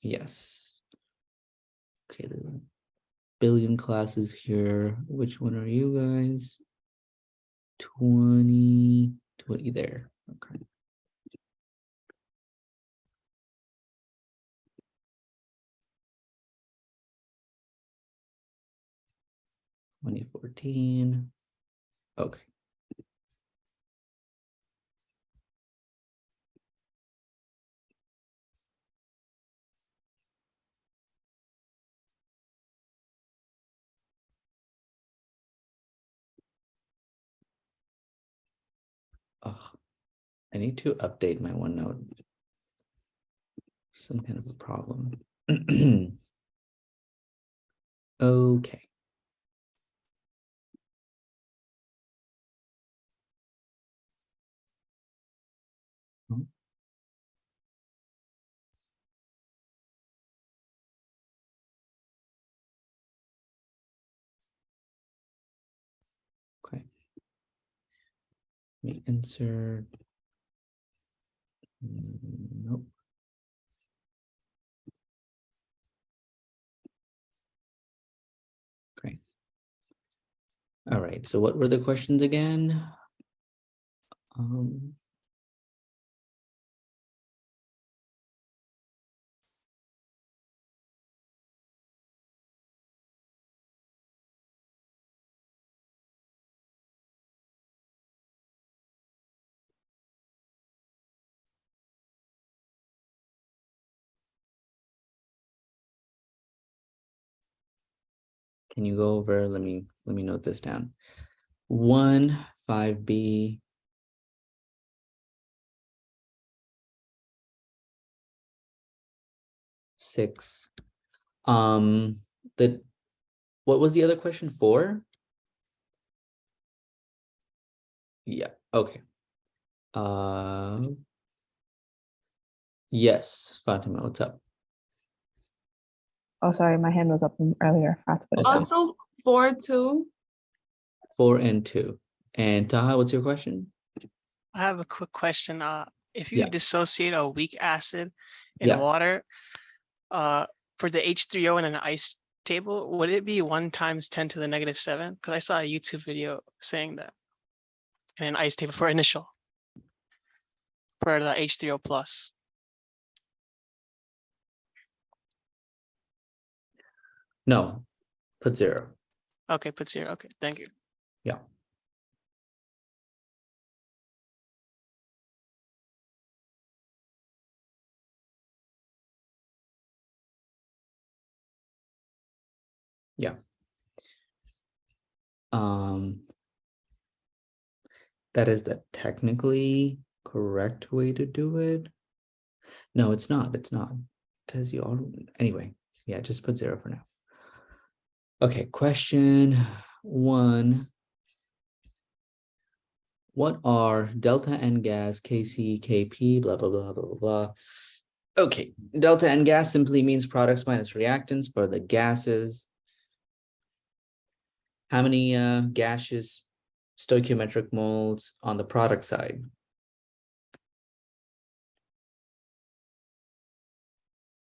[SPEAKER 1] Yes. Okay, there are a billion classes here. Which one are you guys? 20 there. Okay. (2014). Okay. Oh, I need to update my OneNote. Some kind of a problem. Okay. Hmm. Okay. Let me insert. Nope. Great. All right. So what were the questions again? Can you go over? Let me note this down. 1, 5B. 6. What was the other question? 4? Yeah, okay. Yes, Fatima, what's up?
[SPEAKER 15] Oh, sorry, my hand was up earlier. I have to put it down.
[SPEAKER 6] Also, 4 too.
[SPEAKER 1] 4 and 2. And Taha, what's your question?
[SPEAKER 8] I have a quick question. If you
[SPEAKER 1] Yeah.
[SPEAKER 8] dissociate a weak acid in
[SPEAKER 1] Yeah.
[SPEAKER 8] water, for the H3O in an ice table, would it be 1 times 10 to the negative 7? Because I saw a YouTube video saying that in an ice table for initial for the H3O plus.
[SPEAKER 1] No, put 0.
[SPEAKER 8] Okay, put 0. Okay, thank you.
[SPEAKER 1] Yeah. Yeah. That is the technically correct way to do it. No, it's not. It's not. Because you all, anyway, yeah, just put 0 for now. Okay, question 1. What are delta N gas, Kc, Kp, blah, blah, blah, blah, blah, blah. Okay, delta N gas simply means products minus reactants for the gases. How many gaseous stoichiometric moles on the product side?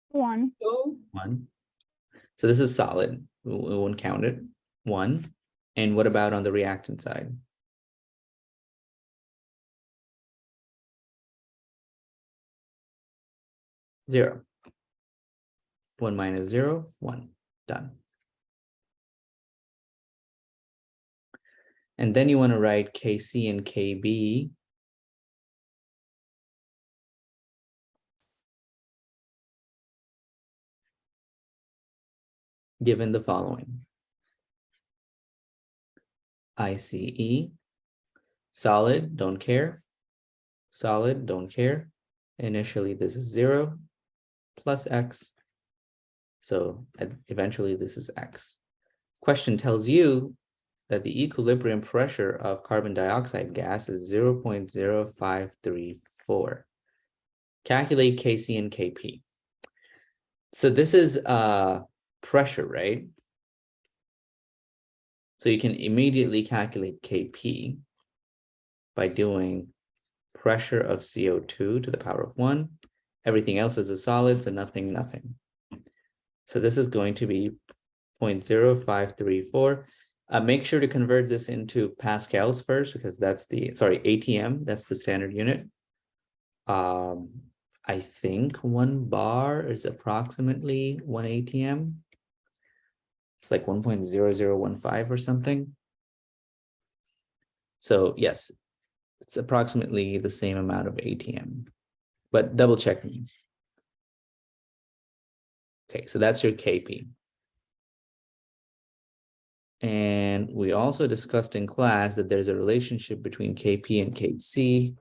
[SPEAKER 13] One.
[SPEAKER 1] 1. So this is solid. We won't count it. 1. And what about on the reactant side? 0. 1 minus 0, 1. Done. And then you want to write Kc and Kb. Given the following. ICE, solid, don't care. Solid, don't care. Initially, this is 0 plus x. So eventually, this is x. Question tells you that the equilibrium pressure of carbon dioxide gas is 0.0534. Calculate Kc and Kp. So this is pressure, right? So you can immediately calculate Kp by doing pressure of CO2 to the power of 1. Everything else is a solid, so nothing, nothing. So this is going to be 0.0534. Make sure to convert this into pascals first, because that's the, sorry, ATM, that's the standard unit. I think 1 bar is approximately 1 ATM. It's like 1.0015 or something. So yes, it's approximately the same amount of ATM, but double check me. Okay, so that's your Kp. And we also discussed in class that there's a relationship between Kp and Kc.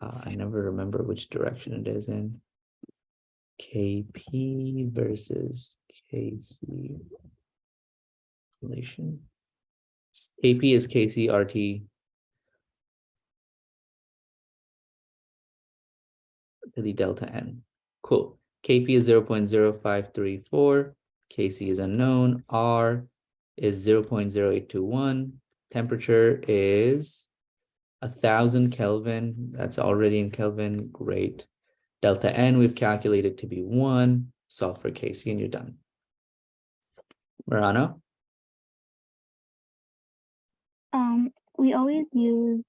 [SPEAKER 1] I never remember which direction it is in. Kp versus Kc relation. Kp is Kc RT to the delta N. Cool. Kp is 0.0534. Kc is unknown. R is 0.0821. Temperature is 1000 Kelvin. That's already in Kelvin. Great. Delta N we've calculated to be 1. Solve for Kc and you're done. Marano?
[SPEAKER 13] We always use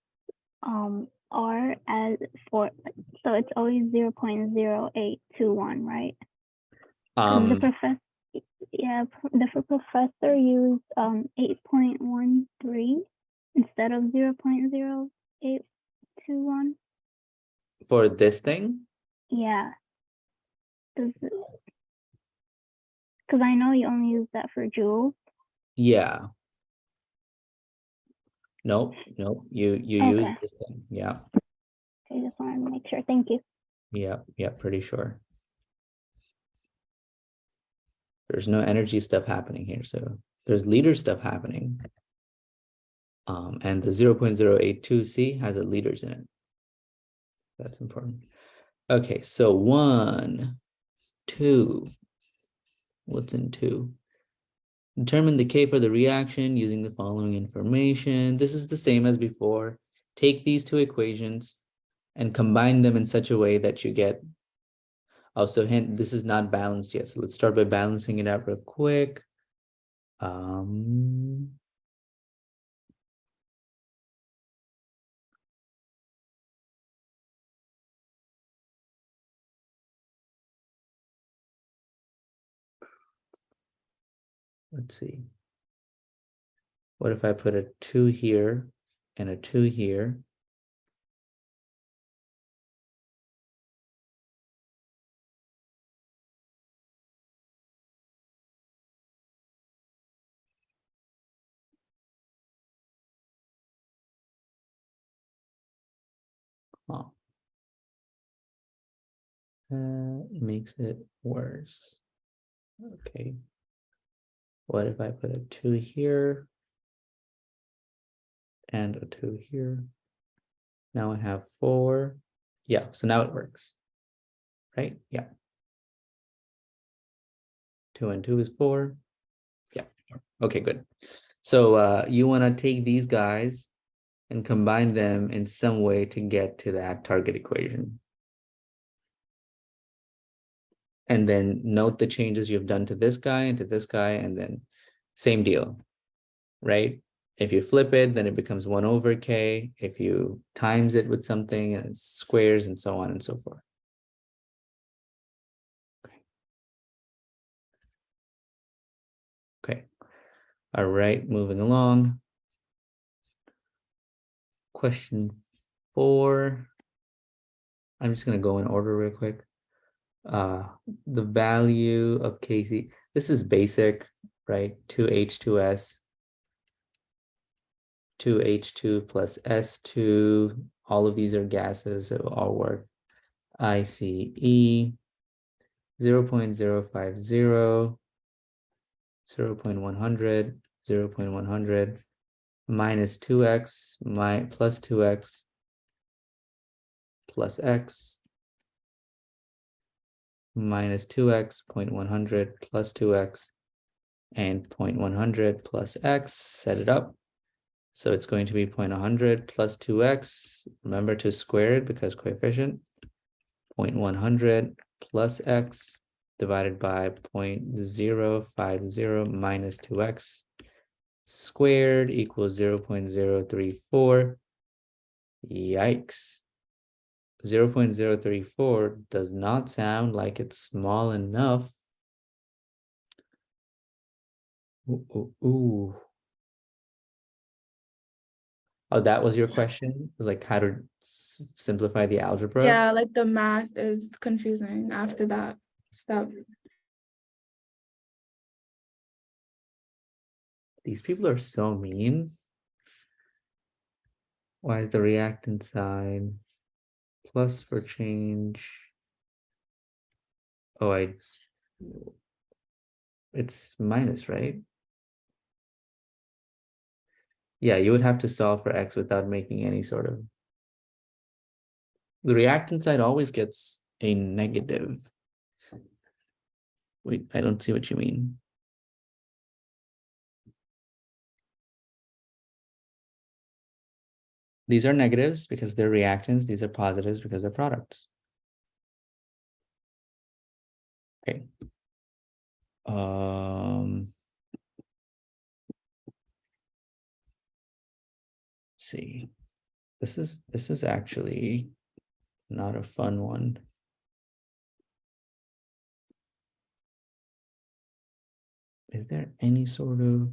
[SPEAKER 13] R as for, so it's always 0.0821, right? The professor, yeah, the professor used 8.13 instead of 0.0821.
[SPEAKER 1] For this thing?
[SPEAKER 13] Yeah. Because I know you only use that for joules.
[SPEAKER 1] Yeah. Nope, nope. You use this thing. Yeah.
[SPEAKER 13] I just wanted to make sure. Thank you.
[SPEAKER 1] Yeah, pretty sure. There's no energy stuff happening here, so there's liter stuff happening. And the 0.082C has a liters in it. That's important. Okay, so 1, 2. What's in 2? Determine the K for the reaction using the following information. This is the same as before. Take these two equations and combine them in such a way that you get, oh, so hint, this is not balanced yet. So let's start by balancing it out real quick. Let's see. What if I put a 2 here and a 2 here? small. Makes it worse. Okay. What if I put a 2 here and a 2 here? Now I have 4. Yeah, so now it works. Right? Yeah. 2 and 2 is 4. Yeah. Okay, good. So you want to take these guys and combine them in some way to get to that target equation. And then note the changes you've done to this guy and to this guy, and then same deal, right? If you flip it, then it becomes 1 over k. If you times it with something, and it's squares and so on and so forth. Okay. All right, moving along. Question 4. I'm just going to go in order real quick. The value of Kc, this is basic, right? 2H2S, 2H2 plus S2, all of these are gases, so all work. ICE 0.050, 0.100, 0.100, minus 2x, plus 2x, plus x, minus 2x, 0.100, plus 2x, and 0.100 plus x, set it up. So it's going to be 0.100 plus 2x, remember to square it because coefficient, 0.100 plus x divided by 0.050 minus 2x squared equals 0.034. Yikes. 0.034 does not sound like it's small enough. Ooh. Oh, that was your question? Like how to simplify the algebra?
[SPEAKER 6] Yeah, like the math is confusing after that step.
[SPEAKER 1] These people are so mean. Why is the reactant side plus for change? Oh, it's minus, right? Yeah, you would have to solve for x without making any sort of... The reactant side always gets a negative. Wait, I don't see what you mean. These are negatives because they're reactants. These are positives because they're products. Okay. See. This is actually not a fun one. Is there any sort of...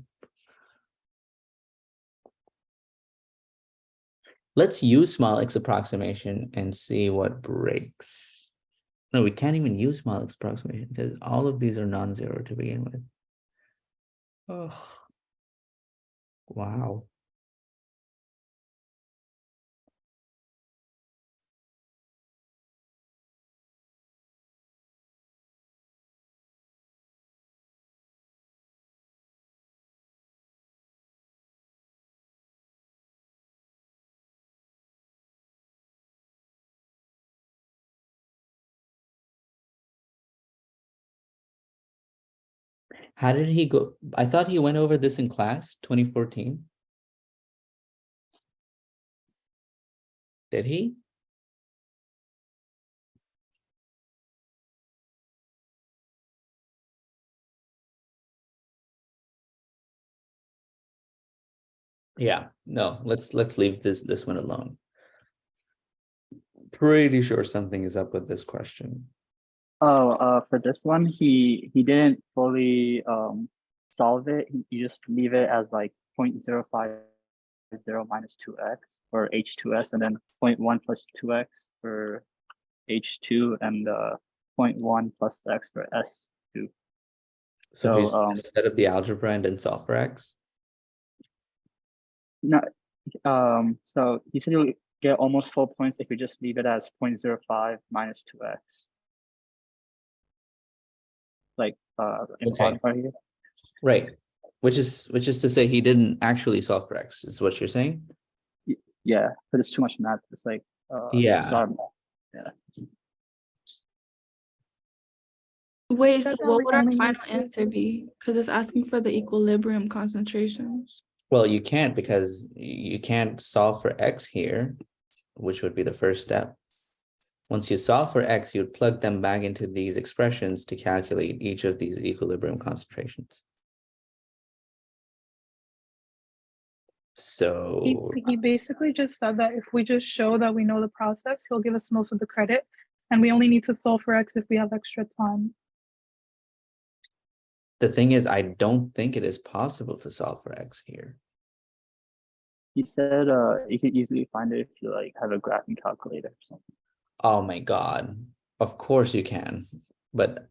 [SPEAKER 1] Let's use small x approximation and see what breaks. No, we can't even use small x approximation because all of these are non-zero to begin with. Oh, wow. How did he go? I thought he went over this in class, 2014. Did he? Yeah, no, let's leave this one alone. Pretty sure something is up with this question.
[SPEAKER 10] Oh, for this one, he didn't fully solve it. You just leave it as like 0.050 minus 2x for H2S, and then 0.1 plus 2x for H2, and 0.1 plus x for S2.
[SPEAKER 1] So he's set up the algebra and then solve for x?
[SPEAKER 10] No, so he said get almost full points if we just leave it as 0.05 minus 2x. Like in the
[SPEAKER 1] Okay.
[SPEAKER 10] bottom part here.
[SPEAKER 1] Right. Which is to say he didn't actually solve for x, is what you're saying?
[SPEAKER 10] Yeah, but it's too much math. It's like
[SPEAKER 1] Yeah.
[SPEAKER 10] sorry. Yeah.
[SPEAKER 6] Wait, so
[SPEAKER 11] That
[SPEAKER 6] what would our
[SPEAKER 11] only
[SPEAKER 6] final
[SPEAKER 11] makes sense.
[SPEAKER 6] answer be? Because it's asking for the equilibrium concentrations.
[SPEAKER 1] Well, you can't, because you can't solve for x here, which would be the first step. Once you solve for x, you'd plug them back into these expressions to calculate each of these equilibrium concentrations. So
[SPEAKER 11] He basically just said that if we just show that we know the process, he'll give us most of the credit, and we only need to solve for x if we have extra time.
[SPEAKER 1] the thing is, I don't think it is possible to solve for x here.
[SPEAKER 10] He said you can easily find it if you like have a graphing calculator or something.
[SPEAKER 1] Oh my God. Of course you can, but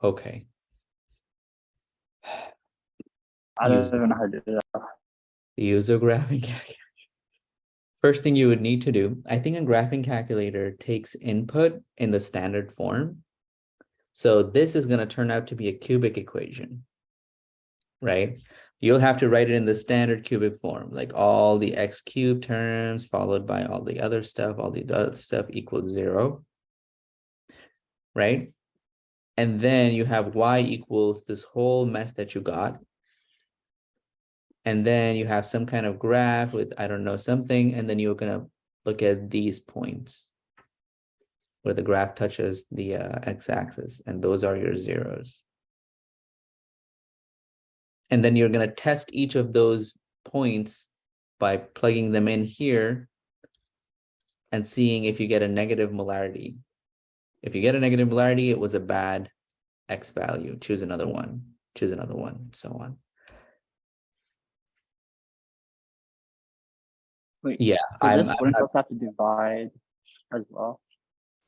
[SPEAKER 1] okay.
[SPEAKER 10] I don't even know how to do that.
[SPEAKER 1] Use a graphing calculator. First thing you would need to do, I think a graphing calculator takes input in the standard form. So this is going to turn out to be a cubic equation, right? You'll have to write it in the standard cubic form, like all the x cubed terms followed by all the other stuff, all the other stuff equals 0, right? And then you have y equals this whole mess that you got. And then you have some kind of graph with, I don't know, something, and then you're going to look at these points where the graph touches the x-axis, and those are your zeros. And then you're going to test each of those points by plugging them in here and seeing if you get a negative molarity. If you get a negative molarity, it was a bad x value. Choose another one, so on.
[SPEAKER 10] Wait,
[SPEAKER 1] yeah,
[SPEAKER 10] wouldn't you also have to divide as well?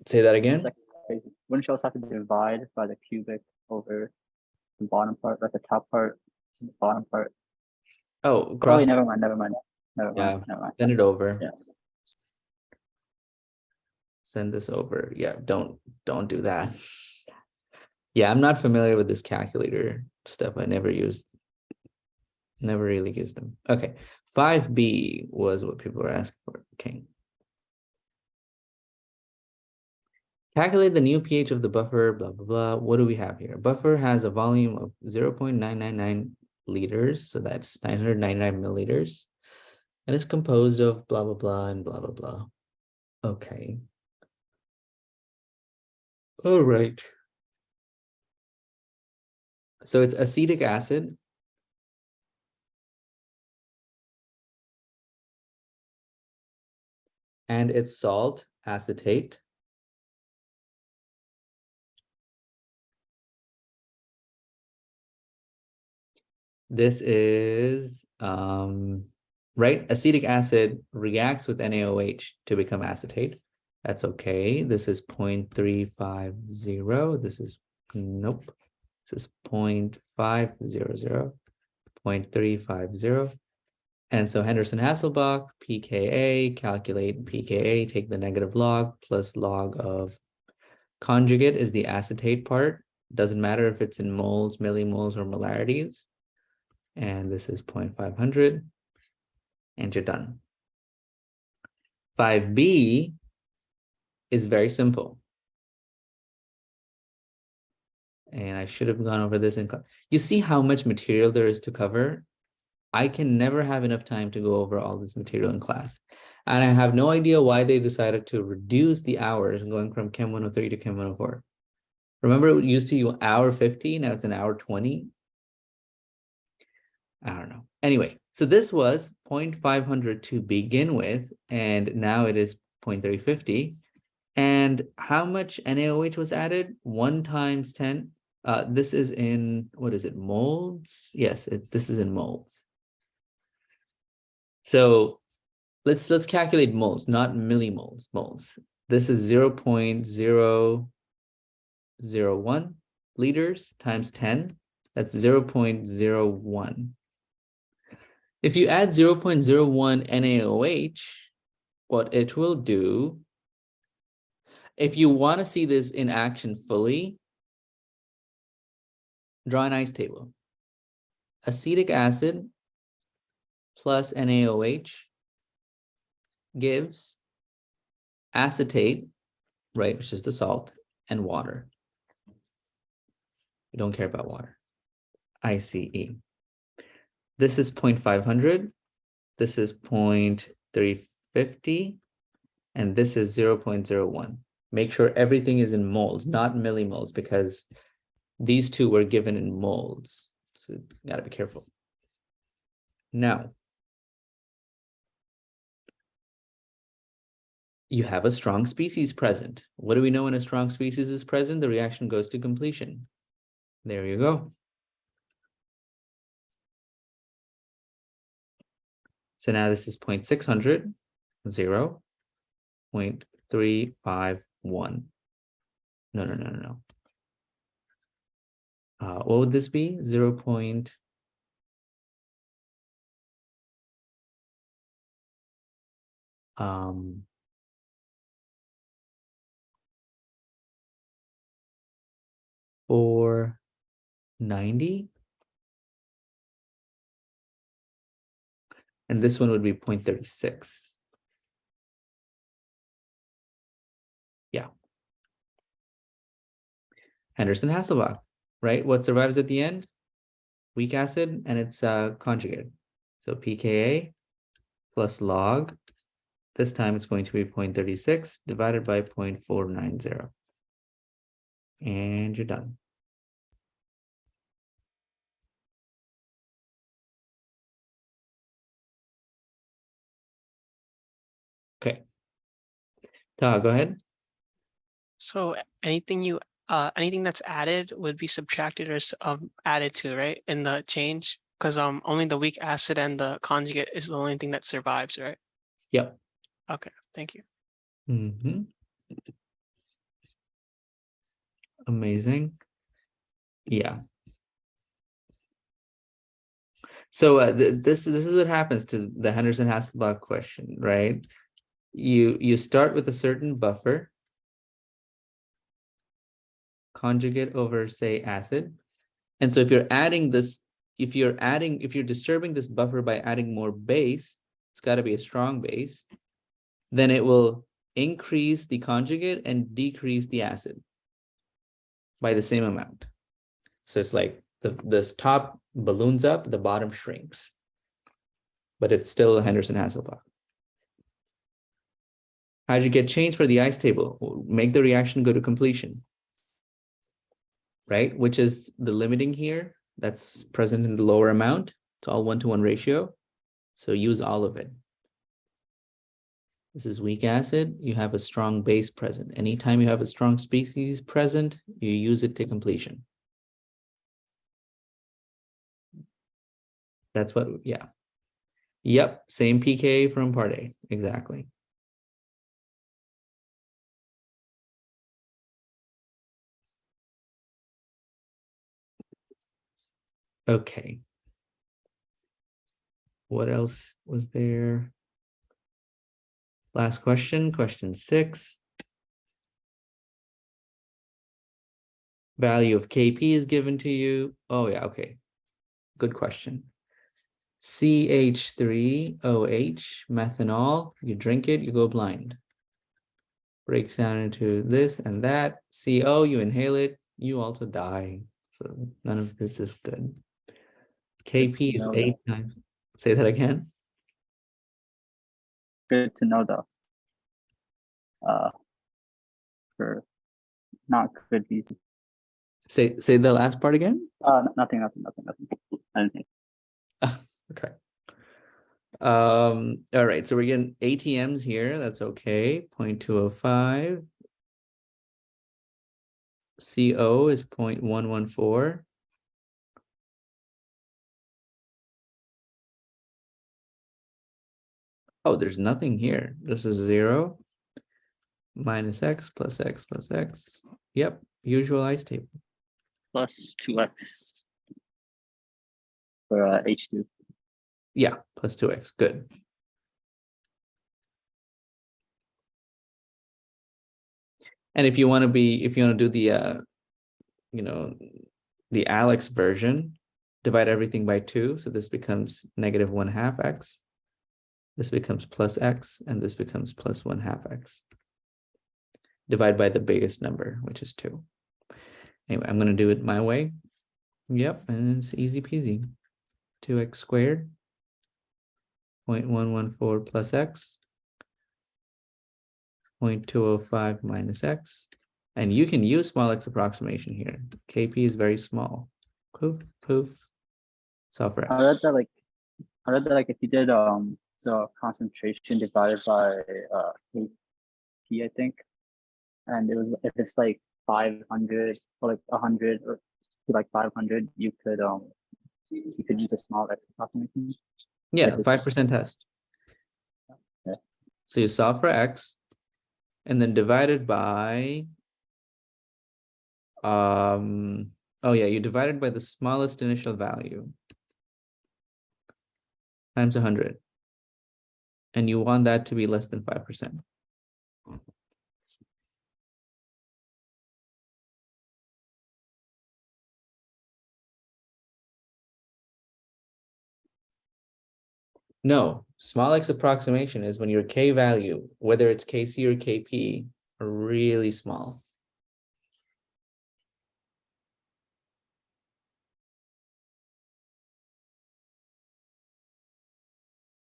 [SPEAKER 1] Say that again?
[SPEAKER 10] Like crazy. Wouldn't you also have to divide by the cubic over the bottom part, like the top part, and the bottom part?
[SPEAKER 1] Oh,
[SPEAKER 10] oh wait, never mind.
[SPEAKER 1] Send it over.
[SPEAKER 10] Yeah.
[SPEAKER 1] Send this over. Yeah, don't do that. Yeah, I'm not familiar with this calculator stuff. I never really used them. Okay, 5B was what people were asking for. Okay. Calculate the new pH of the buffer, blah, blah, blah. What do we have here? Buffer has a volume of 0.999 liters, so that's 999 milliliters. And it's composed of blah, blah, blah, and blah, blah, blah. Okay. All right. So it's acetic acid. And it's salt, acetate. This is, right, acetic acid reacts with NaOH to become acetate. That's okay. This is 0.350. This is, nope. This is 0.500, 0.350. And so Henderson-Hasselbalch, pKa, calculate pKa, take the negative log plus log of conjugate is the acetate part. Doesn't matter if it's in moles, millimoles, or molarities. And this is 0.500, and you're done. 5B is very simple. And I should have gone over this in class. You see how much material there is to cover? I can never have enough time to go over all this material in class. And I have no idea why they decided to reduce the hours going from Chem 103 to Chem 104. Remember, it used to be an hour 50, now it's an hour 20. I don't know. Anyway, so this was 0.500 to begin with, and now it is 0.350. And how much NaOH was added? 1 times 10. This is in, what is it, moles? Yes, this is in moles. So let's calculate moles, not millimoles, moles. This is 0.001 liters times 10. That's 0.01. If you add 0.01 NaOH, what it will do, if you want to see this in action fully, draw an ice table. Acetic acid plus NaOH gives acetate, right, which is the salt, and water. We don't care about water. ICE. This is 0.500. This is 0.350. And this is 0.01. Make sure everything is in moles, not millimoles, because these two were given in moles. So you gotta be careful. Now, you have a strong species present. What do we know when a strong species is present? The reaction goes to completion. There you go. So now this is 0.600, 0, 0.351. No. What would this be? 0. 490. And this one would be 0.36. Yeah. Henderson-Hasselbalch, right? What survives at the end? Weak acid and its conjugate. So pKa plus log. This time it's going to be 0.36 divided by 0.490. And you're done. Okay. Ta, go ahead.
[SPEAKER 8] So anything that's added would be subtracted or added to, right? In the change, because only the weak acid and the conjugate is the only thing that survives, right?
[SPEAKER 1] Yep.
[SPEAKER 8] Okay, thank you.
[SPEAKER 1] Amazing. Yeah. So this is what happens to the Henderson-Hasselbalch question, right? You start with a certain buffer, conjugate over, say, acid. And so if you're adding this, if you're disturbing this buffer by adding more base, it's got to be a strong base, then it will increase the conjugate and decrease the acid by the same amount. So it's like this top balloons up, the bottom shrinks, but it's still a Henderson-Hasselbalch. How'd you get change for the ice table? Make the reaction go to completion, right? Which is the limiting here that's present in the lower amount. It's all 1-to-1 ratio. So use all of it. This is weak acid. You have a strong base present. Anytime you have a strong species present, you use it to completion. That's what, yeah. Yep, same pK from part A, exactly. Okay. What else was there? Last question, question 6. Value of Kp is given to you. Oh yeah, okay. Good question. CH3OH, methanol, you drink it, you go blind. Breaks down into this and that. CO, you inhale it, you also die. So none of this is good. Kp is 8 times. Say that again.
[SPEAKER 10] Good to know though. For not good reasons.
[SPEAKER 1] Say the last part again.
[SPEAKER 10] Nothing. I didn't say.
[SPEAKER 1] Okay. All right, so we're getting ATMs here. That's okay. 0.205. CO is 0.114. Oh, there's nothing here. This is 0 minus x plus x plus x. Yep, usual ice table.
[SPEAKER 10] Plus 2x for H2.
[SPEAKER 1] Yeah, plus 2x. Good. And if you want to do the the Alex version, divide everything by 2. So this becomes -1/2 x. This becomes plus x, and this becomes plus 1/2 x. Divide by the biggest number, which is 2. Anyway, I'm going to do it my way. Yep, and it's easy peasy. 2x squared, 0.114 plus x, 0.205 minus x. And you can use small x approximation here. KP is very small. Poof, poof. Solve for
[SPEAKER 10] I
[SPEAKER 1] x.
[SPEAKER 10] read that like if you did the concentration divided by KP, I think, and it was if it's like 500 or like 100 or to like 500, you could use a small x approximation.
[SPEAKER 1] Yeah,
[SPEAKER 10] Like
[SPEAKER 1] 5% test.
[SPEAKER 10] Yeah.
[SPEAKER 1] So you solve for x and then divided by oh yeah, you divided by the smallest initial value times 100. And you want that to be less than 5%. No, small x approximation is when your k value, whether it's kc or kp, are really small.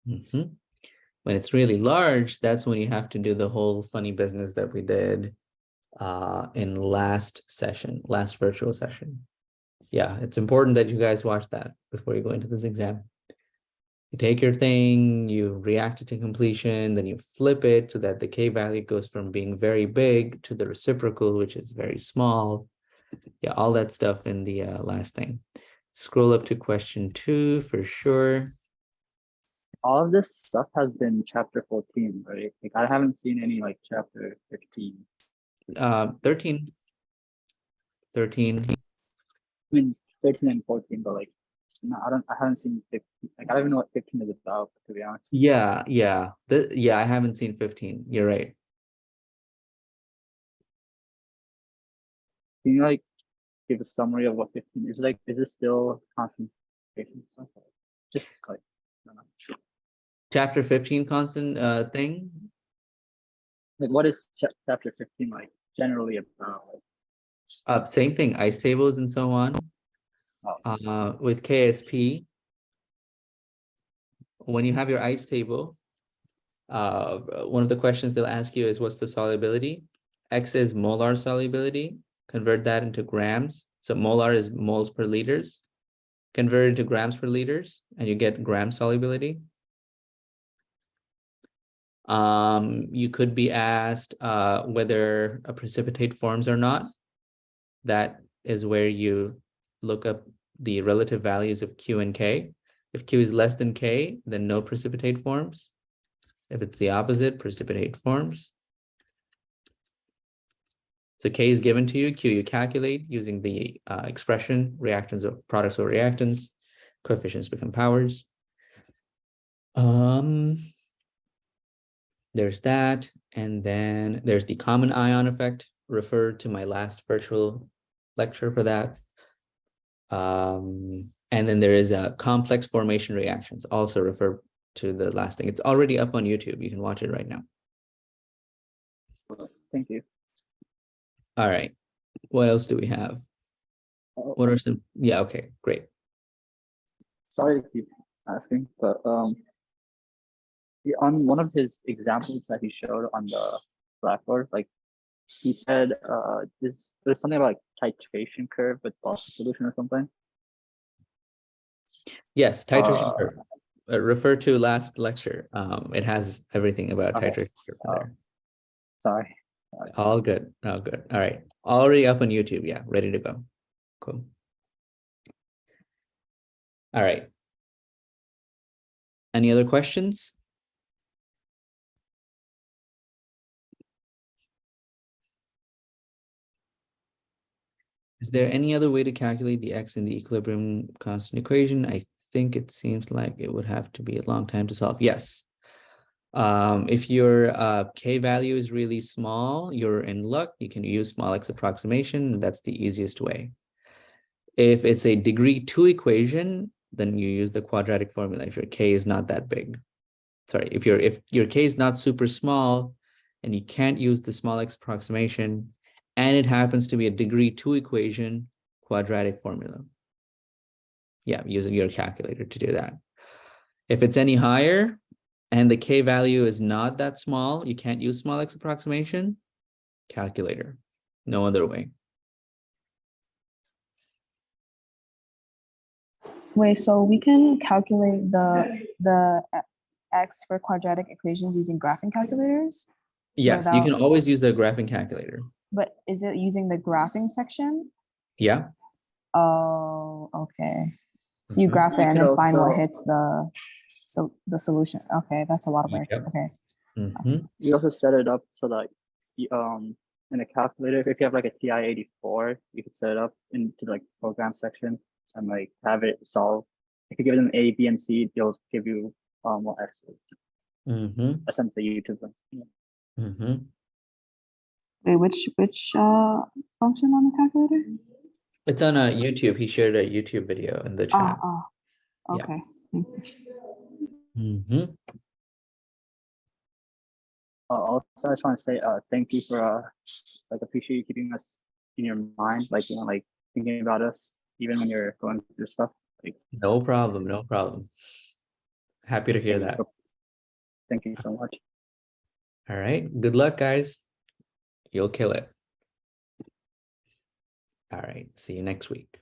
[SPEAKER 1] Mhm. When it's really large, that's when you have to do the whole funny business that we did in last virtual session. Yeah, it's important that you guys watch that before you go into this exam. You take your thing, you react it to completion, then you flip it so that the k value goes from being very big to the reciprocal, which is very small. Yeah, all that stuff in the last thing. Scroll up to question 2 for sure.
[SPEAKER 10] All of this stuff has been chapter 14, right? Like I haven't seen any like chapter 15.
[SPEAKER 1] 13.
[SPEAKER 10] I mean 13 and 14, but like no, I haven't seen 15. Like I don't even know what 15 is about, to be honest.
[SPEAKER 1] Yeah, I haven't seen 15. You're right.
[SPEAKER 10] Can you like give a summary of what 15 is? Like, is it still concentration stuff? Just like I don't know.
[SPEAKER 1] Chapter 15 constant thing.
[SPEAKER 10] Like what is chapter 15 like generally about?
[SPEAKER 1] Same thing, ice tables and so on. With KSP, when you have your ice table, one of the questions they'll ask you is what's the solubility? X is molar solubility. Convert that into grams. So molar is moles per liters. Convert it into grams per liters, and you get gram solubility. You could be asked whether a precipitate forms or not. That is where you look up the relative values of Q and K. If Q is less than K, then no precipitate forms. If it's the opposite, precipitate forms. So K is given to you, Q you calculate using the expression, reactants or products or reactants, coefficients become powers. There's that, and then there's the common ion effect. Refer to my last virtual lecture for that. And then there is a complex formation reactions. Also refer to the last thing. It's already up on YouTube. You can watch it right now.
[SPEAKER 10] Thank you.
[SPEAKER 1] All right. What else do we have? What are some? Yeah. Okay. Great.
[SPEAKER 10] Sorry to keep asking, but on one of his examples that he showed on the Blackboard, like he said, there's something about like titration curve with Boston solution or something.
[SPEAKER 1] Yes, titration curve. Refer to last lecture. It has everything about titration curve there.
[SPEAKER 10] Sorry.
[SPEAKER 1] All good. All good. All right. Already up on YouTube. Yeah, ready to go. Cool. All right. Any other questions? Is there any other way to calculate the x in the equilibrium constant equation? I think it seems like it would have to be a long time to solve. Yes. If your k value is really small, you're in luck. You can use small x approximation. That's the easiest way. If it's a degree 2 equation, then you use the quadratic formula if your k is not that big. Sorry, if your k is not super small and you can't use the small x approximation, and it happens to be a degree 2 equation, quadratic formula. Yeah, using your calculator to do that. If it's any higher and the k value is not that small, you can't use small x approximation, calculator. No other way.
[SPEAKER 15] Wait, so we can calculate the x for quadratic equations using graphing calculators?
[SPEAKER 1] Yes, you can
[SPEAKER 15] Without-
[SPEAKER 1] always use a graphing calculator.
[SPEAKER 15] But is it using the graphing section?
[SPEAKER 1] Yeah.
[SPEAKER 15] Oh, okay. So you
[SPEAKER 1] Mhm.
[SPEAKER 15] graph it
[SPEAKER 10] You
[SPEAKER 15] and
[SPEAKER 10] could
[SPEAKER 15] then find what
[SPEAKER 10] also-
[SPEAKER 15] hits the solution. Okay, that's a lot of work.
[SPEAKER 1] Yep.
[SPEAKER 15] Okay.
[SPEAKER 1] Mhm.
[SPEAKER 10] You also set it up so that in the calculator, if you have like a TI-84, you could set it up into like program section and like have it solve. If you give them A, B, and C, they'll give you what X is.
[SPEAKER 1] Mhm.
[SPEAKER 10] I sent the YouTube link. Yeah.
[SPEAKER 1] Mhm.
[SPEAKER 15] Wait, which function on the calculator?
[SPEAKER 1] It's on YouTube. He shared a YouTube video in the chat. Yeah.
[SPEAKER 15] Okay. Thank you.
[SPEAKER 1] Mhm.
[SPEAKER 10] Also, I just want to say thank you for like appreciate you keeping us in your mind, like like thinking about us even when you're going through stuff. Like,
[SPEAKER 1] No problem. No problem. Happy to hear that.
[SPEAKER 10] thank you so much.
[SPEAKER 1] All right. Good luck, guys. You'll kill it. All right. See you next week.